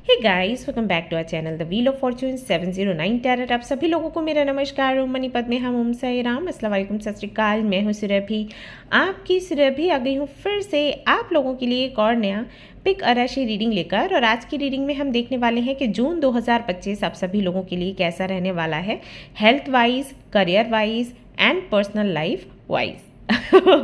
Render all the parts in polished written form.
Hey guys, welcome back to our channel the wheel of fortune 709 tarot. आप सभी लोगों को मेरा नमस्कार। ओम मणिपत में हम ओम साई राम, अस्सलाम वालेकुम, सत श्री अकाल। मैं हूँ सुरभि, आपकी सुरभि आ गई हूँ फिर से आप लोगों के लिए एक और नया पिक राशि रीडिंग लेकर। और आज की रीडिंग में हम देखने वाले हैं कि जून 2025 आप सभी लोगों के लिए कैसा रहने वाला है, health wise, career wise and personal life wise.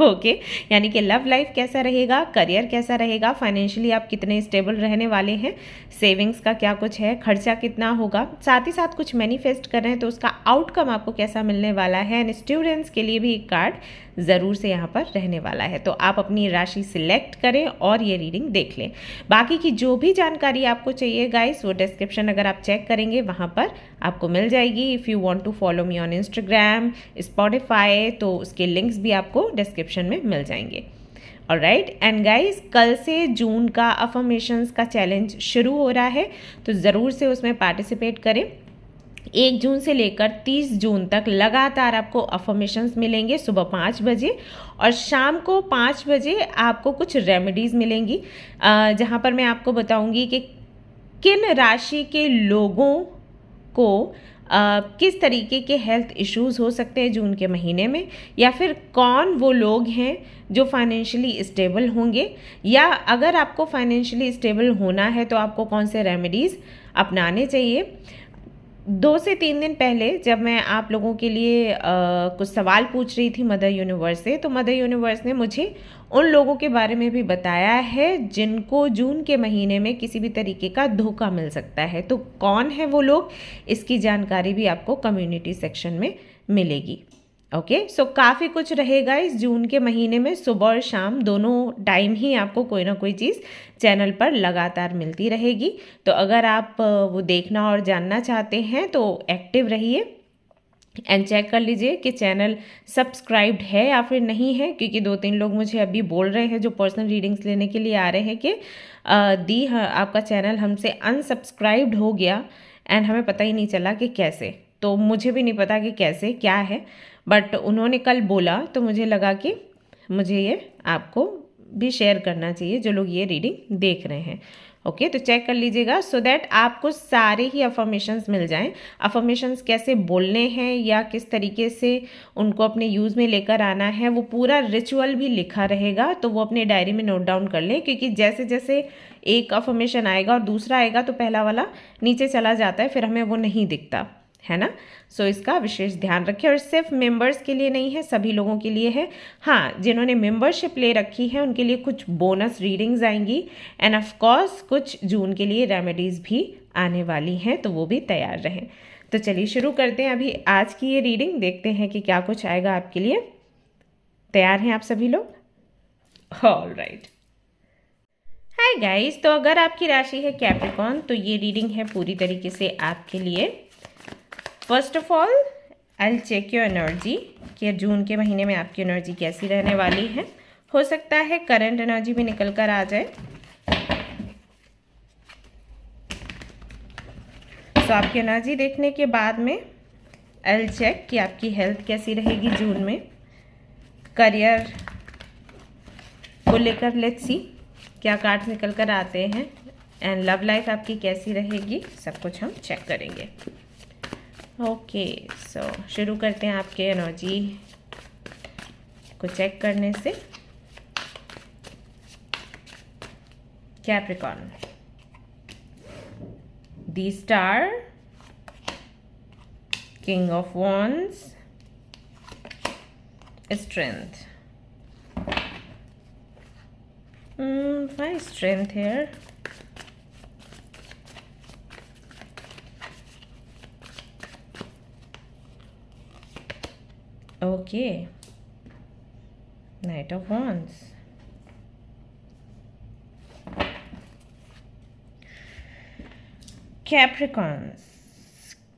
Okay यानी कि लव लाइफ कैसा रहेगा, करियर कैसा रहेगा, फाइनेंशियली आप कितने स्टेबल रहने वाले हैं, सेविंग्स का क्या कुछ है, खर्चा कितना होगा, साथ ही साथ कुछ मैनिफेस्ट कर रहे हैं तो उसका आउटकम आपको कैसा मिलने वाला है। एंड स्टूडेंट्स के लिए भी एक कार्ड ज़रूर से यहाँ पर रहने वाला है, तो आप अपनी राशि सिलेक्ट करें और ये रीडिंग देख लें। बाकी की जो भी जानकारी आपको चाहिए गाइस, वो डिस्क्रिप्शन अगर आप चेक करेंगे वहाँ पर आपको मिल जाएगी। If you want to follow me on Instagram, Spotify, तो उसके लिंक्स भी आपको डिस्क्रिप्शन में मिल जाएंगे। ऑलराइट एंड गाइस, कल से जून का अफर्मेशंस का चैलेंज शुरू हो रहा है, तो ज़रूर से उसमें पार्टिसिपेट करें। 1 जून से लेकर 30 जून तक लगातार आपको अफर्मेशंस मिलेंगे सुबह 5 बजे, और शाम को 5 बजे आपको कुछ रेमेडीज़ मिलेंगी, जहाँ पर मैं आपको बताऊंगी कि किन राशि के लोगों को किस तरीके के हेल्थ इश्यूज़ हो सकते हैं जून के महीने में, या फिर कौन वो लोग हैं जो फाइनेंशियली स्टेबल होंगे, या अगर आपको फाइनेंशियली स्टेबल होना है तो आपको कौन से रेमेडीज़ अपनाने चाहिए। 2 से 3 दिन पहले जब मैं आप लोगों के लिए कुछ सवाल पूछ रही थी मदर यूनिवर्स से, तो मदर यूनिवर्स ने मुझे उन लोगों के बारे में भी बताया है जिनको जून के महीने में किसी भी तरीके का धोखा मिल सकता है। तो कौन है वो लोग, इसकी जानकारी भी आपको कम्युनिटी सेक्शन में मिलेगी। ओके सो काफ़ी कुछ रहेगा इस जून के महीने में, सुबह और शाम दोनों टाइम ही आपको कोई ना कोई चीज़ चैनल पर लगातार मिलती रहेगी। तो अगर आप वो देखना और जानना चाहते हैं तो एक्टिव रहिए एंड चेक कर लीजिए कि चैनल सब्सक्राइब्ड है या फिर नहीं है, क्योंकि 2-3 लोग मुझे अभी बोल रहे हैं जो पर्सनल रीडिंग्स लेने के लिए आ रहे हैं कि दी आपका चैनल हमसे अनसब्सक्राइब्ड हो गया एंड हमें पता ही नहीं चला कि कैसे। तो मुझे भी नहीं पता कि कैसे क्या है, बट उन्होंने कल बोला तो मुझे लगा कि मुझे ये आपको भी शेयर करना चाहिए जो लोग ये रीडिंग देख रहे हैं। ओके तो चेक कर लीजिएगा सो दैट आपको सारे ही अफर्मेशंस मिल जाएं। अफर्मेशंस कैसे बोलने हैं या किस तरीके से उनको अपने यूज़ में लेकर आना है, वो पूरा रिचुअल भी लिखा रहेगा, तो वो अपने डायरी में नोट डाउन कर लें, क्योंकि जैसे जैसे एक अफर्मेशन आएगा और दूसरा आएगा तो पहला वाला नीचे चला जाता है, फिर हमें वो नहीं दिखता है ना। सो इसका विशेष ध्यान रखें, और सिर्फ मेंबर्स के लिए नहीं है, सभी लोगों के लिए है। हाँ, जिन्होंने मेंबरशिप ले रखी है उनके लिए कुछ बोनस रीडिंग्स आएंगी, एंड ऑफ कोर्स कुछ जून के लिए रेमेडीज़ भी आने वाली हैं, तो वो भी तैयार रहें। तो चलिए शुरू करते हैं अभी आज की ये रीडिंग, देखते हैं कि क्या कुछ आएगा आपके लिए। तैयार हैं आप सभी लोग? All right. हाय गाइस, तो अगर आपकी राशि है कैप्रिकॉर्न तो ये रीडिंग है पूरी तरीके से आपके लिए। First of all I will check your energy कि जून के महीने में आपकी एनर्जी कैसी रहने वाली है। हो सकता है करंट एनर्जी भी निकल कर आ जाए। तो आपकी एनर्जी देखने के बाद में आई विल चेक कि आपकी हेल्थ कैसी रहेगी जून में, करियर को लेकर लेट्स सी क्या कार्ड्स निकल कर आते हैं, एंड लव लाइफ आपकी कैसी रहेगी, सब कुछ हम चेक करेंगे। ओके सो शुरू करते हैं आपके एनर्जी को चेक करने से। Capricorn, the star, king of wands, strength. why strength here? Okay, Knight of Wands, Capricorns,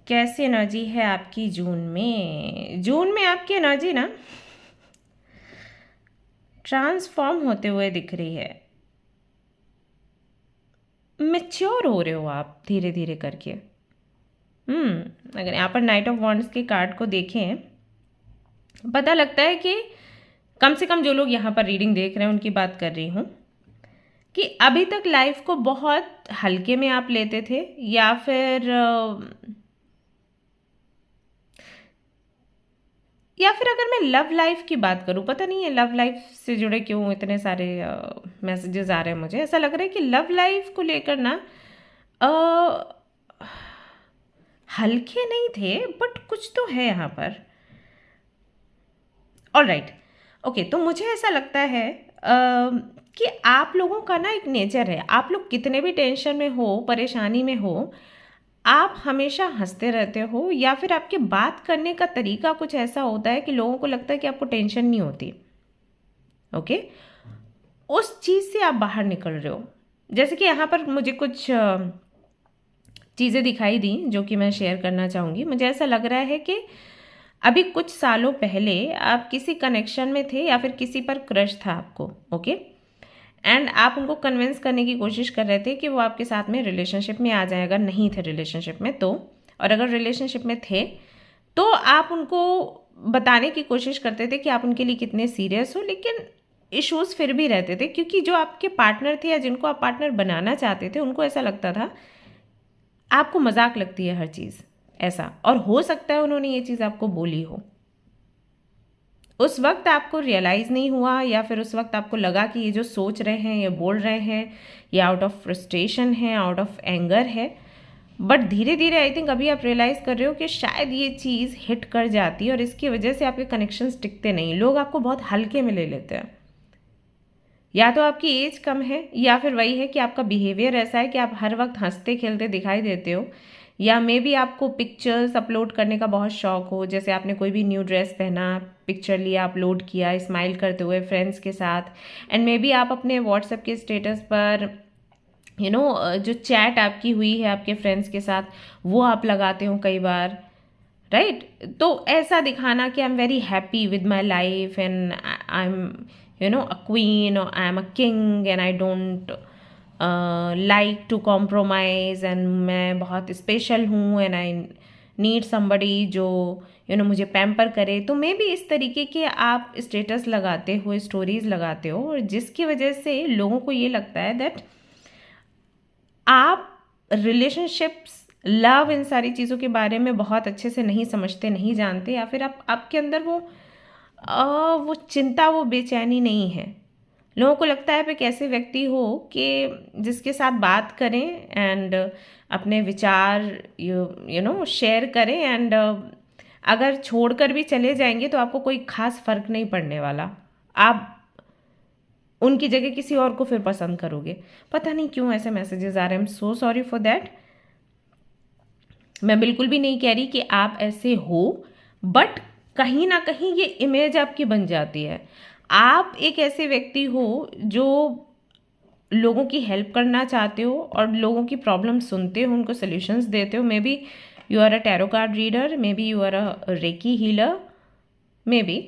कैसी एनर्जी है आपकी जून में? जून में आपकी एनर्जी ना ट्रांसफॉर्म होते हुए दिख रही है, मैच्योर हो रहे हो आप धीरे धीरे करके। अगर यहाँ पर नाइट ऑफ वॉन्ड्स के कार्ड को देखें, पता लगता है कि कम से कम जो लोग यहाँ पर रीडिंग देख रहे हैं उनकी बात कर रही हूँ, कि अभी तक लाइफ को बहुत हल्के में आप लेते थे, या फिर अगर मैं लव लाइफ की बात करूं, पता नहीं है लव लाइफ से जुड़े क्यों इतने सारे मैसेजेस आ रहे हैं। मुझे ऐसा लग रहा है कि लव लाइफ को लेकर ना हल्के नहीं थे, बट कुछ तो है यहाँ पर। ऑलराइट, ओके, तो मुझे ऐसा लगता है कि आप लोगों का ना एक नेचर है, आप लोग कितने भी टेंशन में हो, परेशानी में हो, आप हमेशा हंसते रहते हो, या फिर आपके बात करने का तरीका कुछ ऐसा होता है कि लोगों को लगता है कि आपको टेंशन नहीं होती। ओके, उस चीज़ से आप बाहर निकल रहे हो। जैसे कि यहाँ पर मुझे कुछ चीज़ें दिखाई दी जो कि मैं शेयर करना चाहूँगी। मुझे ऐसा लग रहा है कि अभी कुछ सालों पहले आप किसी कनेक्शन में थे, या फिर किसी पर क्रश था आपको, ओके, एंड आप उनको कन्विंस करने की कोशिश कर रहे थे कि वो आपके साथ में रिलेशनशिप में आ जाए। अगर नहीं थे रिलेशनशिप में तो, और अगर रिलेशनशिप में थे तो आप उनको बताने की कोशिश करते थे कि आप उनके लिए कितने सीरियस हो, लेकिन इश्यूज़ फिर भी रहते थे, क्योंकि जो आपके पार्टनर थे या जिनको आप पार्टनर बनाना चाहते थे उनको ऐसा लगता था आपको मजाक लगती है हर चीज़, ऐसा। और हो सकता है उन्होंने ये चीज़ आपको बोली हो, उस वक्त आपको रियलाइज़ नहीं हुआ, या फिर उस वक्त आपको लगा कि ये जो सोच रहे हैं, ये बोल रहे हैं, ये आउट ऑफ फ्रस्ट्रेशन है, आउट ऑफ एंगर है। बट धीरे धीरे आई थिंक अभी आप रियलाइज़ कर रहे हो कि शायद ये चीज़ हिट कर जाती है, और इसकी वजह से आपके कनेक्शंस टिकते नहीं, लोग आपको बहुत हल्के में ले लेते हैं। या तो आपकी एज कम है, या फिर वही है कि आपका बिहेवियर ऐसा है कि आप हर वक्त हंसते खेलते दिखाई देते हो, या मे बी आपको पिक्चर्स अपलोड करने का बहुत शौक हो। जैसे आपने कोई भी न्यू ड्रेस पहना, पिक्चर लिया, अपलोड किया स्माइल करते हुए फ्रेंड्स के साथ, एंड मे बी आप अपने व्हाट्सएप के स्टेटस पर जो चैट आपकी हुई है आपके फ्रेंड्स के साथ, वो आप लगाते हो कई बार, राइट? तो ऐसा दिखाना कि I am very happy with my life, and I am a queen, और I am a king, and I don't like to compromise, एंड मैं बहुत स्पेशल हूँ, एंड आई नीड समबडी जो मुझे पैम्पर करे। तो मे बी इस तरीके के आप स्टेटस लगाते हो, स्टोरीज लगाते हो, और जिसकी वजह से लोगों को ये लगता है दैट आप रिलेशनशिप्स, लव, इन सारी चीज़ों के बारे में बहुत अच्छे से नहीं समझते, नहीं जानते, या फिर आपके अंदर वो चिंता, वो बेचैनी नहीं है। लोगों को लगता है आप एक ऐसे व्यक्ति हो कि जिसके साथ बात करें एंड अपने विचार शेयर करें, एंड अगर छोड़कर भी चले जाएंगे तो आपको कोई खास फर्क नहीं पड़ने वाला, आप उनकी जगह किसी और को फिर पसंद करोगे। पता नहीं क्यों ऐसे मैसेजेस आ रहे हैं, I am so sorry for that. मैं बिल्कुल भी नहीं कह रही कि आप ऐसे हो, बट कहीं ना कहीं ये इमेज आपकी बन जाती है। आप एक ऐसे व्यक्ति हो जो लोगों की हेल्प करना चाहते हो, और लोगों की प्रॉब्लम सुनते हो, उनको सॉल्यूशंस देते हो। Maybe you are a tarot card reader, maybe you are a reiki healer, maybe,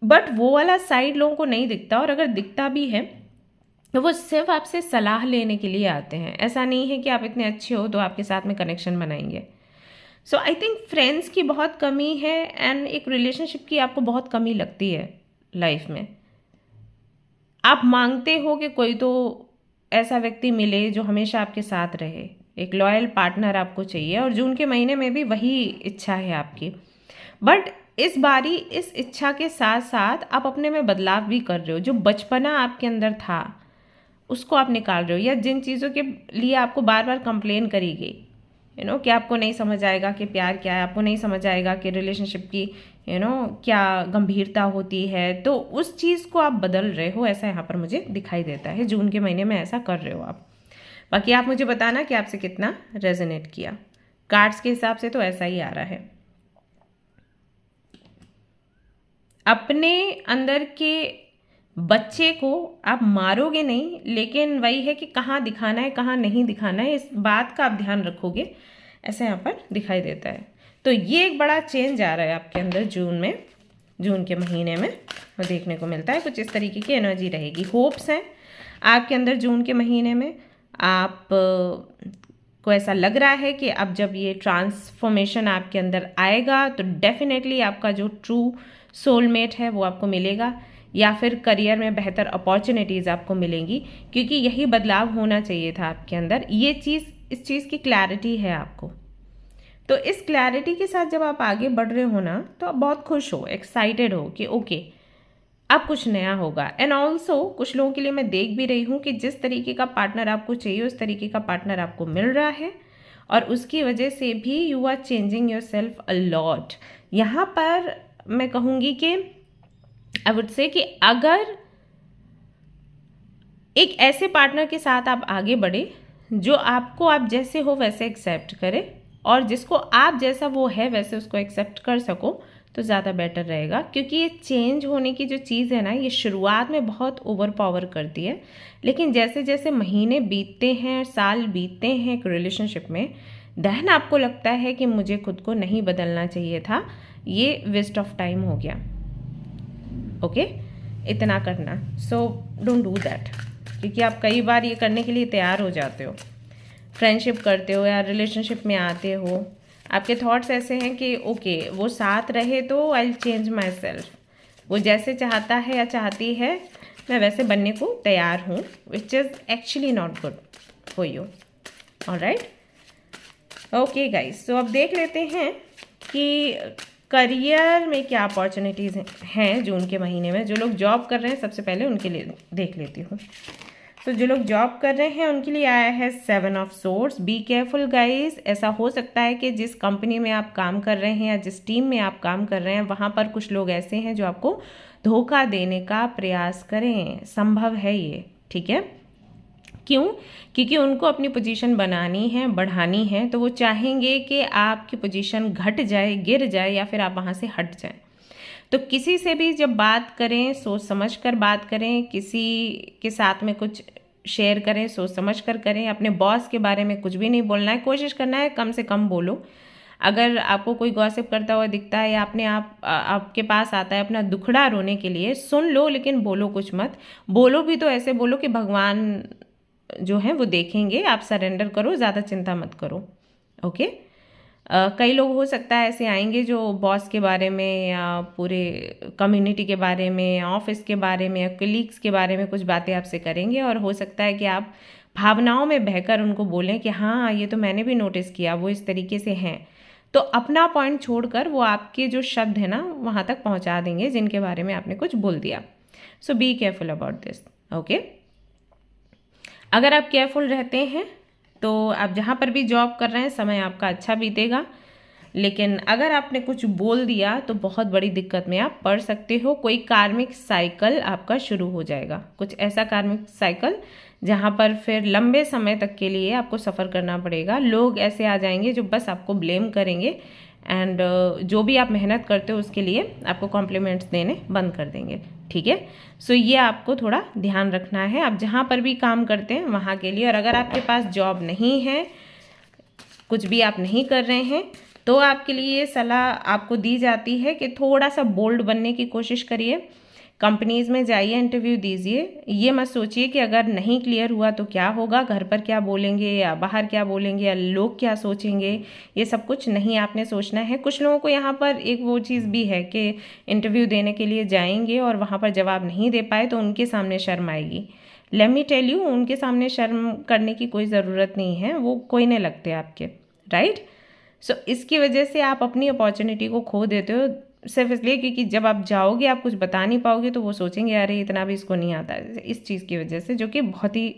but वो वाला साइड लोगों को नहीं दिखता, और अगर दिखता भी है तो वो सिर्फ आपसे सलाह लेने के लिए आते हैं। ऐसा नहीं है कि आप इतने अच्छे हो तो आपके साथ में कनेक्शन बनाएंगे। सो आई थिंक फ्रेंड्स की बहुत कमी है, एंड एक रिलेशनशिप की आपको बहुत कमी लगती है लाइफ में। आप मांगते हो कि कोई तो ऐसा व्यक्ति मिले जो हमेशा आपके साथ रहे, एक लॉयल पार्टनर आपको चाहिए, और जून के महीने में भी वही इच्छा है आपकी। बट इस बारी इस इच्छा के साथ साथ आप अपने में बदलाव भी कर रहे हो। जो बचपना आपके अंदर था उसको आप निकाल रहे हो, या जिन चीज़ों के लिए आपको बार बार कंप्लेन करी गई, कि आपको नहीं समझ आएगा कि प्यार क्या है, आपको नहीं समझ आएगा कि रिलेशनशिप की क्या गंभीरता होती है, तो उस चीज़ को आप बदल रहे हो, ऐसा यहाँ पर मुझे दिखाई देता है। जून के महीने में ऐसा कर रहे हो आप। बाकी आप मुझे बताना कि आपसे कितना रेजोनेट किया। कार्ड्स के हिसाब से तो ऐसा ही आ रहा है। अपने अंदर के बच्चे को आप मारोगे नहीं, लेकिन वही है कि कहाँ दिखाना है कहाँ नहीं दिखाना है, इस बात का आप ध्यान रखोगे, ऐसा यहाँ पर दिखाई देता है। तो ये एक बड़ा चेंज आ रहा है आपके अंदर जून के महीने में वो देखने को मिलता है। कुछ इस तरीके की एनर्जी रहेगी। होप्स हैं आपके अंदर जून के महीने में। आप को ऐसा लग रहा है कि अब जब ये ट्रांसफॉर्मेशन आपके अंदर आएगा तो डेफिनेटली आपका जो ट्रू सोलमेट है वो आपको मिलेगा, या फिर करियर में बेहतर अपॉर्चुनिटीज़ आपको मिलेंगी, क्योंकि यही बदलाव होना चाहिए था आपके अंदर। ये चीज़, इस चीज़ की क्लैरिटी है आपको। तो इस क्लैरिटी के साथ जब आप आगे बढ़ रहे हो ना, तो आप बहुत खुश हो, एक्साइटेड हो कि ओके अब कुछ नया होगा। एंड ऑल्सो कुछ लोगों के लिए मैं देख भी रही हूँ कि जिस तरीके का पार्टनर आपको चाहिए उस तरीके का पार्टनर आपको मिल रहा है, और उसकी वजह से भी you are changing yourself a lot. यहाँ पर मैं कहूँगी कि आई वुड से कि अगर एक ऐसे पार्टनर के साथ आप आगे बढ़े जो आपको आप जैसे हो वैसे एक्सेप्ट करे, और जिसको आप जैसा वो है वैसे उसको एक्सेप्ट कर सको, तो ज़्यादा बेटर रहेगा। क्योंकि ये चेंज होने की जो चीज़ है ना, ये शुरुआत में बहुत ओवर पावर करती है, लेकिन जैसे जैसे महीने बीतते हैं, साल बीतते हैं एक रिलेशनशिप में, देन आपको लगता है कि मुझे खुद को नहीं बदलना चाहिए था, ये वेस्ट ऑफ टाइम हो गया। ओके, इतना करना, सो डोंट डू दैट। क्योंकि आप कई बार ये करने के लिए तैयार हो जाते हो, फ्रेंडशिप करते हो या रिलेशनशिप में आते हो, आपके थॉट्स ऐसे हैं कि ओके वो साथ रहे तो I will change my self, वो जैसे चाहता है या चाहती है मैं वैसे बनने को तैयार हूँ, which is actually not good for you. Alright, okay guys, तो अब देख लेते हैं कि करियर में क्या अपॉर्चुनिटीज़ हैं जून के महीने में। जो लोग जॉब कर रहे हैं सबसे पहले उनके लिए देख लेती हूँ। तो जो लोग जॉब कर रहे हैं उनके लिए आया है 7 of swords. Be careful guys, ऐसा हो सकता है कि जिस कंपनी में आप काम कर रहे हैं या जिस टीम में आप काम कर रहे हैं वहाँ पर कुछ लोग ऐसे हैं जो आपको धोखा देने का प्रयास करें, संभव है ये, ठीक है। क्यों? क्योंकि उनको अपनी पोजीशन बनानी है, बढ़ानी है, तो वो चाहेंगे कि आपकी पोजीशन घट जाए, गिर जाए, या फिर आप वहाँ से हट जाएं। तो किसी से भी जब बात करें सोच समझ कर बात करें, किसी के साथ में कुछ शेयर करें सोच समझ कर करें। अपने बॉस के बारे में कुछ भी नहीं बोलना है, कोशिश करना है कम से कम बोलो। अगर आपको कोई गॉसिप करता हुआ दिखता है या अपने आपके पास आता है अपना दुखड़ा रोने के लिए, सुन लो लेकिन बोलो कुछ मत। बोलो भी तो ऐसे बोलो कि भगवान जो है वो देखेंगे, आप सरेंडर करो, ज़्यादा चिंता मत करो। ओके, कई लोग हो सकता है ऐसे आएंगे जो बॉस के बारे में या पूरे कम्युनिटी के बारे में, ऑफिस के बारे में या कलीग्स के बारे में कुछ बातें आपसे करेंगे, और हो सकता है कि आप भावनाओं में बहकर उनको बोलें कि हाँ ये तो मैंने भी नोटिस किया, वो इस तरीके से हैं। तो अपना पॉइंट छोड़कर वो आपके जो शब्द है ना वहाँ तक पहुँचा देंगे जिनके बारे में आपने कुछ बोल दिया। So be careful about this. Okay, अगर आप केयरफुल रहते हैं तो आप जहाँ पर भी जॉब कर रहे हैं समय आपका अच्छा बीतेगा, लेकिन अगर आपने कुछ बोल दिया तो बहुत बड़ी दिक्कत में आप पड़ सकते हो। कोई कार्मिक साइकिल आपका शुरू हो जाएगा, कुछ ऐसा कार्मिक साइकिल जहाँ पर फिर लंबे समय तक के लिए आपको सफ़र करना पड़ेगा। लोग ऐसे आ जाएंगे जो बस आपको ब्लेम करेंगे, एंड जो भी आप मेहनत करते हो उसके लिए आपको कॉम्प्लीमेंट्स देने बंद कर देंगे, ठीक है। सो ये आपको थोड़ा ध्यान रखना है आप जहाँ पर भी काम करते हैं वहाँ के लिए। और अगर आपके पास जॉब नहीं है, कुछ भी आप नहीं कर रहे हैं, तो आपके लिए ये सलाह आपको दी जाती है कि थोड़ा सा बोल्ड बनने की कोशिश करिए, कंपनीज़ में जाइए, इंटरव्यू दीजिए। ये मत सोचिए कि अगर नहीं क्लियर हुआ तो क्या होगा, घर पर क्या बोलेंगे या बाहर क्या बोलेंगे या लोग क्या सोचेंगे, ये सब कुछ नहीं आपने सोचना है। कुछ लोगों को यहाँ पर एक वो चीज़ भी है कि इंटरव्यू देने के लिए जाएंगे और वहाँ पर जवाब नहीं दे पाए तो उनके सामने शर्म आएगी। लेट मी टेल यू, उनके सामने शर्म करने की कोई ज़रूरत नहीं है, वो कोई नहीं लगते आपके, राइट। सो इसकी वजह से आप अपनी अपॉर्चुनिटी को खो देते हो सिर्फ इसलिए क्योंकि जब आप जाओगे आप कुछ बता नहीं पाओगे तो वो सोचेंगे अरे इतना भी इसको नहीं आता है, इस चीज़ की वजह से, जो कि बहुत ही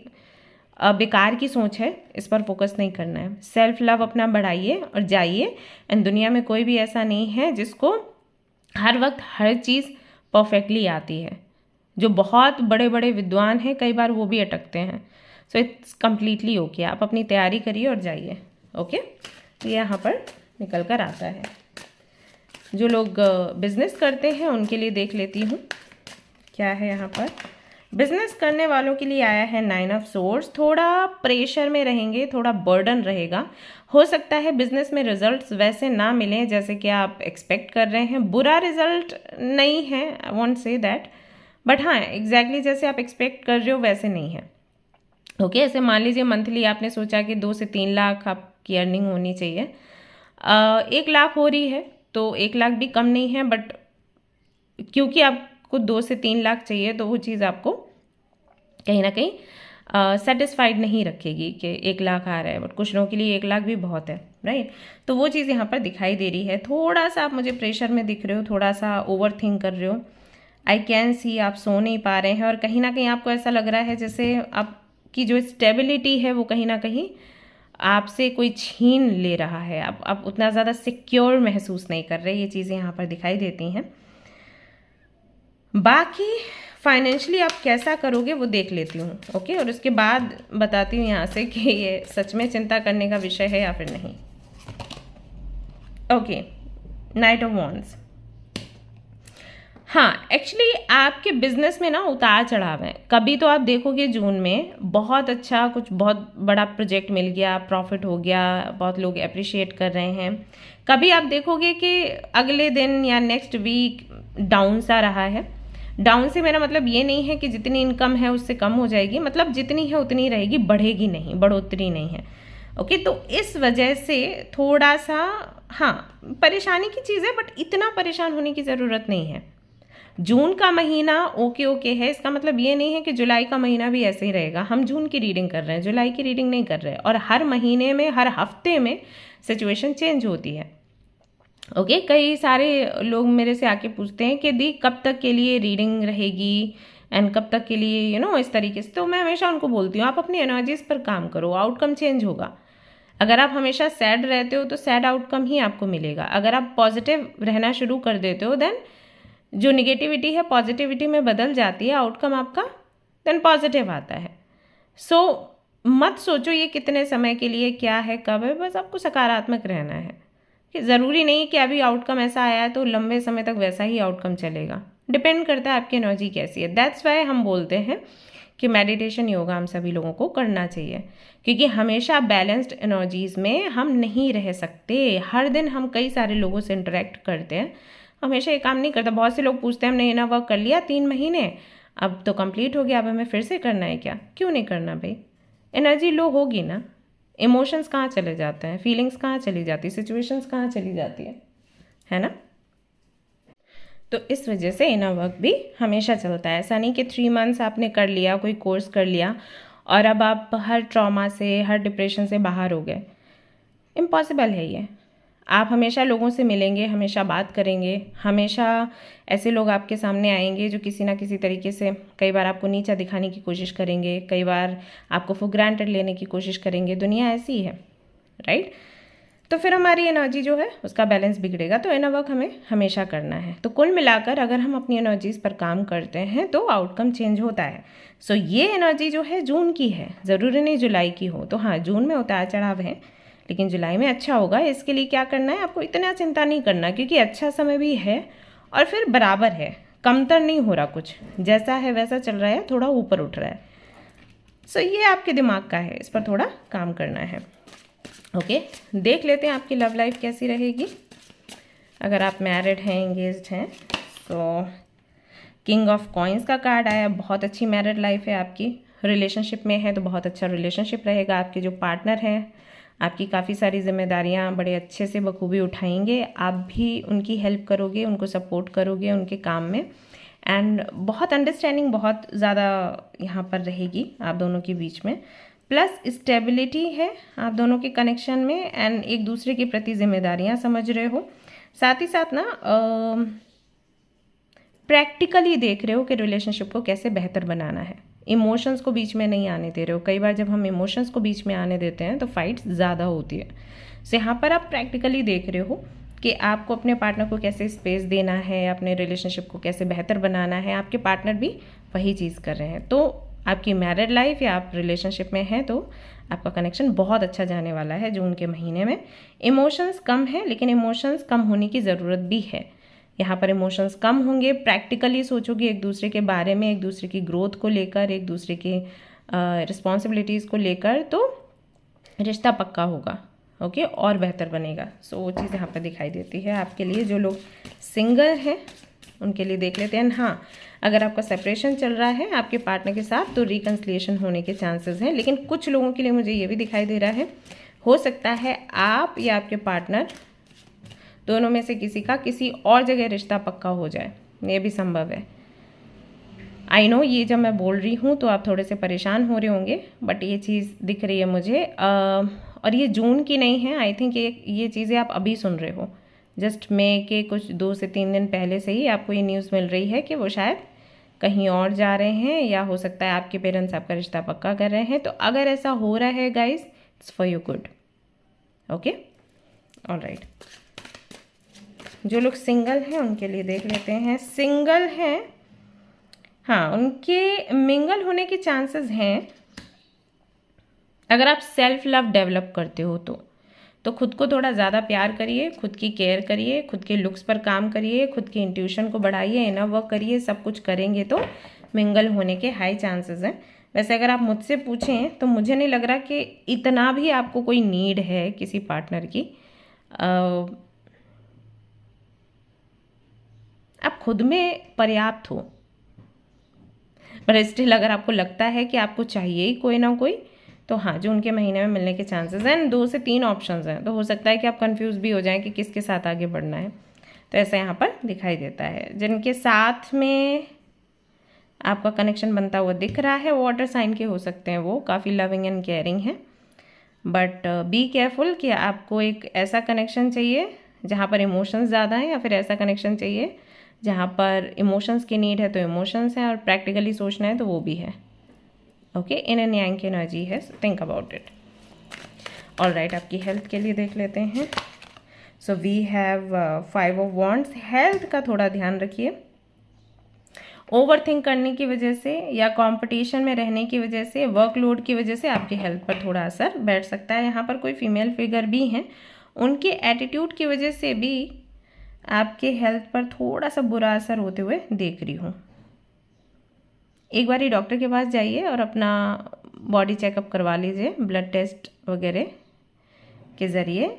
बेकार की सोच है। इस पर फोकस नहीं करना है। सेल्फ लव अपना बढ़ाइए और जाइए। एंड दुनिया में कोई भी ऐसा नहीं है जिसको हर वक्त हर चीज़ परफेक्टली आती है। जो बहुत बड़े बड़े विद्वान हैं कई बार वो भी अटकते हैं। सो इट्स कम्प्लीटली ओके, आप अपनी तैयारी करिए और जाइए। ओके, तो यहाँ पर निकल कर आता है। जो लोग बिजनेस करते हैं उनके लिए देख लेती हूँ क्या है यहाँ पर। बिजनेस करने वालों के लिए आया है 9 ऑफ सोर्ड्स। थोड़ा प्रेशर में रहेंगे, थोड़ा बर्डन रहेगा। हो सकता है बिजनेस में रिजल्ट्स वैसे ना मिलें जैसे कि आप एक्सपेक्ट कर रहे हैं। बुरा रिजल्ट नहीं है, I want say that, but हाँ एग्जैक्टली जैसे आप एक्सपेक्ट कर रहे हो वैसे नहीं है। ओके, ऐसे मान लीजिए मंथली आपने सोचा कि 2 से 3 लाख आपकी अर्निंग होनी चाहिए, 1 लाख हो रही है तो 1 लाख भी कम नहीं है, बट क्योंकि आप आपको 2 से 3 लाख चाहिए तो वो चीज़ आपको कहीं ना कहीं सेटिस्फाइड नहीं रखेगी कि 1 लाख आ रहा है, बट कुछ लोगों के लिए 1 लाख भी बहुत है, राइट। तो वो चीज़ यहाँ पर दिखाई दे रही है। थोड़ा सा आप मुझे प्रेशर में दिख रहे हो, थोड़ा सा ओवर थिंक कर रहे हो, आई कैन सी आप सो नहीं पा रहे हैं, और कहीं ना कहीं आपको ऐसा लग रहा है जैसे आपकी जो स्टेबिलिटी है वो कहीं ना कहीं आपसे कोई छीन ले रहा है। आप उतना ज़्यादा सिक्योर महसूस नहीं कर रहे, ये चीज़ें यहाँ पर दिखाई देती हैं। बाकी फाइनेंशियली आप कैसा करोगे वो देख लेती हूँ, ओके, और उसके बाद बताती हूँ यहाँ से कि ये सच में चिंता करने का विषय है या फिर नहीं। Okay, night of wands. हाँ, एक्चुअली आपके बिजनेस में ना उतार चढ़ाव है। कभी तो आप देखोगे जून में बहुत अच्छा कुछ बहुत बड़ा प्रोजेक्ट मिल गया, प्रॉफिट हो गया, बहुत लोग अप्रिशिएट कर रहे हैं। कभी आप देखोगे कि अगले दिन या नेक्स्ट वीक डाउन सा रहा है। डाउन से मेरा मतलब ये नहीं है कि जितनी इनकम है उससे कम हो जाएगी, मतलब जितनी है उतनी रहेगी, बढ़ेगी नहीं, बढ़ोतरी नहीं है, ओके। तो इस वजह से थोड़ा सा हाँ परेशानी की चीज़ है, बट इतना परेशान होने की ज़रूरत नहीं है। जून का महीना ओके है, इसका मतलब ये नहीं है कि जुलाई का महीना भी ऐसे ही रहेगा। हम जून की रीडिंग कर रहे हैं, जुलाई की रीडिंग नहीं कर रहे हैं, और हर महीने में हर हफ्ते में सिचुएशन चेंज होती है, ओके। कई सारे लोग मेरे से आके पूछते हैं कि दी कब तक के लिए रीडिंग रहेगी एंड कब तक के लिए इस तरीके से। तो मैं हमेशा उनको बोलती हूँ आप अपनी एनर्जीज पर काम करो, आउटकम चेंज होगा। अगर आप हमेशा सैड रहते हो तो सैड आउटकम ही आपको मिलेगा। अगर आप पॉजिटिव रहना शुरू कर देते हो देन जो निगेटिविटी है पॉजिटिविटी में बदल जाती है, आउटकम आपका देन पॉजिटिव आता है। सो मत सोचो ये कितने समय के लिए क्या है कब है, बस आपको सकारात्मक रहना है कि ज़रूरी नहीं कि अभी आउटकम ऐसा आया है तो लंबे समय तक वैसा ही आउटकम चलेगा। डिपेंड करता है आपकी एनर्जी कैसी है। दैट्स वाई हम बोलते हैं कि मेडिटेशन योगा हम सभी लोगों को करना चाहिए, क्योंकि हमेशा बैलेंस्ड एनर्जीज़ में हम नहीं रह सकते। हर दिन हम कई सारे लोगों से इंटरेक्ट करते हैं, हमेशा ये काम नहीं करता। बहुत से लोग पूछते हैं हमने इनर वर्क कर लिया 3 महीने, अब तो कंप्लीट हो गया, अब हमें फिर से करना है क्या? क्यों नहीं करना भाई? एनर्जी लो होगी ना, इमोशंस कहाँ चले जाते हैं, फीलिंग्स कहाँ चली जाती है, सिचुएशंस कहाँ चली जाती है ना। तो इस वजह से इनर वर्क भी हमेशा चलता है। ऐसा नहीं कि 3 मंथ्स आपने कर लिया, कोई कोर्स कर लिया और अब आप हर ट्रॉमा से हर डिप्रेशन से बाहर हो गए। इम्पॉसिबल है ये। आप हमेशा लोगों से मिलेंगे, हमेशा बात करेंगे, हमेशा ऐसे लोग आपके सामने आएंगे जो किसी ना किसी तरीके से कई बार आपको नीचा दिखाने की कोशिश करेंगे, कई बार आपको फॉर ग्रांटेड लेने की कोशिश करेंगे। दुनिया ऐसी ही है, राइट। तो फिर हमारी एनर्जी जो है उसका बैलेंस बिगड़ेगा। तो इनर वर्क हमें हमेशा करना है। तो कुल मिलाकर अगर हम अपनी एनर्जीज़ पर काम करते हैं तो आउटकम चेंज होता है। सो ये एनर्जी जो है जून की है, ज़रूरी नहीं जुलाई की हो। तो हाँ, जून में उतार चढ़ाव है लेकिन जुलाई में अच्छा होगा। इसके लिए क्या करना है, आपको इतना चिंता नहीं करना, क्योंकि अच्छा समय भी है और फिर बराबर है, कमतर नहीं हो रहा, कुछ जैसा है वैसा चल रहा है, थोड़ा ऊपर उठ रहा है। सो ये आपके दिमाग का है, इस पर थोड़ा काम करना है, ओके। देख लेते हैं आपकी लव लाइफ कैसी रहेगी। अगर आप मैरिड हैं, एंगेज्ड हैं, तो किंग ऑफ कॉइंस का कार्ड आया, बहुत अच्छी मैरिड लाइफ है आपकी। रिलेशनशिप में है तो बहुत अच्छा रिलेशनशिप रहेगा। आपके जो पार्टनर हैं आपकी काफ़ी सारी जिम्मेदारियां बड़े अच्छे से बखूबी उठाएंगे, आप भी उनकी हेल्प करोगे, उनको सपोर्ट करोगे उनके काम में, एंड बहुत अंडरस्टैंडिंग बहुत ज़्यादा यहाँ पर रहेगी आप दोनों के बीच में। प्लस स्टेबिलिटी है आप दोनों के कनेक्शन में, एंड एक दूसरे के प्रति जिम्मेदारियां समझ रहे हो। साथ ही साथ ना प्रैक्टिकली देख रहे हो कि रिलेशनशिप को कैसे बेहतर बनाना है। इमोशंस को बीच में नहीं आने दे रहे हो। कई बार जब हम इमोशंस को बीच में आने देते हैं तो फाइट्स ज़्यादा होती है। सो यहाँ पर आप प्रैक्टिकली देख रहे हो कि आपको अपने पार्टनर को कैसे स्पेस देना है, अपने रिलेशनशिप को कैसे बेहतर बनाना है। आपके पार्टनर भी वही चीज़ कर रहे हैं। तो आपकी मैरिड लाइफ या आप रिलेशनशिप में हैं तो आपका कनेक्शन बहुत अच्छा जाने वाला है जून के महीने में। इमोशंस कम है, लेकिन इमोशंस कम होने की ज़रूरत भी है। यहाँ पर इमोशंस कम होंगे, प्रैक्टिकली सोचोगे एक दूसरे के बारे में, एक दूसरे की ग्रोथ को लेकर, एक दूसरे की रिस्पॉन्सिबिलिटीज़ को लेकर, तो रिश्ता पक्का होगा, ओके, और बेहतर बनेगा। सो वो चीज़ यहाँ पर दिखाई देती है आपके लिए। जो लोग सिंगल हैं उनके लिए देख लेते हैं। हाँ, अगर आपका सेपरेशन चल रहा है आपके पार्टनर के साथ तो रिकन्सिलिएशन होने के चांसेस हैं, लेकिन कुछ लोगों के लिए मुझे ये भी दिखाई दे रहा है, हो सकता है आप या आपके पार्टनर दोनों में से किसी का किसी और जगह रिश्ता पक्का हो जाए, ये भी संभव है। आई नो ये जब मैं बोल रही हूँ तो आप थोड़े से परेशान हो रहे होंगे, बट ये चीज़ दिख रही है मुझे। और ये जून की नहीं है, आई थिंक ये चीज़ें आप अभी सुन रहे हो। जस्ट मई के कुछ 2 से 3 दिन पहले से ही आपको ये न्यूज़ मिल रही है कि वो शायद कहीं और जा रहे हैं, या हो सकता है आपके पेरेंट्स आपका रिश्ता पक्का कर रहे हैं। तो अगर ऐसा हो रहा है guys, it's for you good. Okay, alright. जो लोग सिंगल हैं उनके लिए देख लेते हैं। सिंगल हैं, हाँ, उनके मिंगल होने के चांसेस हैं। अगर आप सेल्फ लव डेवलप करते हो तो खुद को थोड़ा ज़्यादा प्यार करिए, खुद की केयर करिए, खुद के लुक्स पर काम करिए, खुद की इंट्यूशन को बढ़ाइए, इनर वर्क करिए। सब कुछ करेंगे तो मिंगल होने के हाई चांसेस हैं। वैसे अगर आप मुझसे पूछें तो मुझे नहीं लग रहा कि इतना भी आपको कोई नीड है किसी पार्टनर की। आप खुद में पर्याप्त हो, पर स्टिल अगर आपको लगता है कि आपको चाहिए ही कोई ना कोई, तो हाँ, जून के महीने में मिलने के चांसेस हैं। 2 से 3 ऑप्शंस हैं, तो हो सकता है कि आप कंफ्यूज भी हो जाएं कि किसके साथ आगे बढ़ना है। तो ऐसा यहाँ पर दिखाई देता है। जिनके साथ में आपका कनेक्शन बनता हुआ दिख रहा है, वाटर साइन के हो सकते हैं, वो काफ़ी लविंग एंड केयरिंग है। बट बी केयरफुल कि आपको एक ऐसा कनेक्शन चाहिए जहाँ पर इमोशंस ज़्यादा हैं, या फिर ऐसा कनेक्शन चाहिए जहाँ पर इमोशंस की नीड है तो इमोशंस हैं, और प्रैक्टिकली सोचना है तो वो भी है। ओके, इन एंड यांग की एनर्जी है, थिंक अबाउट इट। ऑलराइट, आपकी हेल्थ के लिए देख लेते हैं। So we have 5 of wands. Health का थोड़ा ध्यान रखिए। ओवर थिंक करने की वजह से या कंपटीशन में रहने की वजह से, वर्कलोड की वजह से आपकी हेल्थ पर थोड़ा असर बैठ सकता है। यहाँ पर कोई फीमेल फिगर भी हैं, उनके एटीट्यूड की वजह से भी आपके हेल्थ पर थोड़ा सा बुरा असर होते हुए देख रही हूँ। एक बार ही डॉक्टर के पास जाइए और अपना बॉडी चेकअप करवा लीजिए, ब्लड टेस्ट वगैरह के ज़रिए।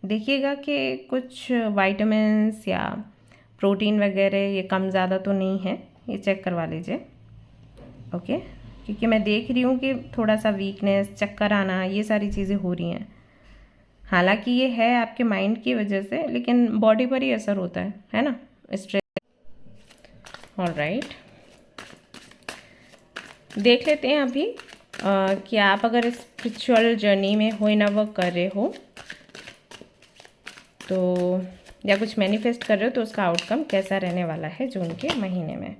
देखिएगा कि कुछ वाइटामिन्स या प्रोटीन वगैरह ये कम ज़्यादा तो नहीं है, ये चेक करवा लीजिए। ओके, क्योंकि मैं देख रही हूँ कि थोड़ा सा वीकनेस, चक्कर आना, ये सारी चीज़ें हो रही हैं। हालांकि ये है आपके माइंड की वजह से, लेकिन बॉडी पर ही असर होता है ना, स्ट्रेस। ऑलराइट, देख लेते हैं अभी कि आप अगर स्पिरिचुअल जर्नी में हो, इनर वर्क कर रहे हो तो, या कुछ मैनिफेस्ट कर रहे हो तो उसका आउटकम कैसा रहने वाला है जून के महीने में।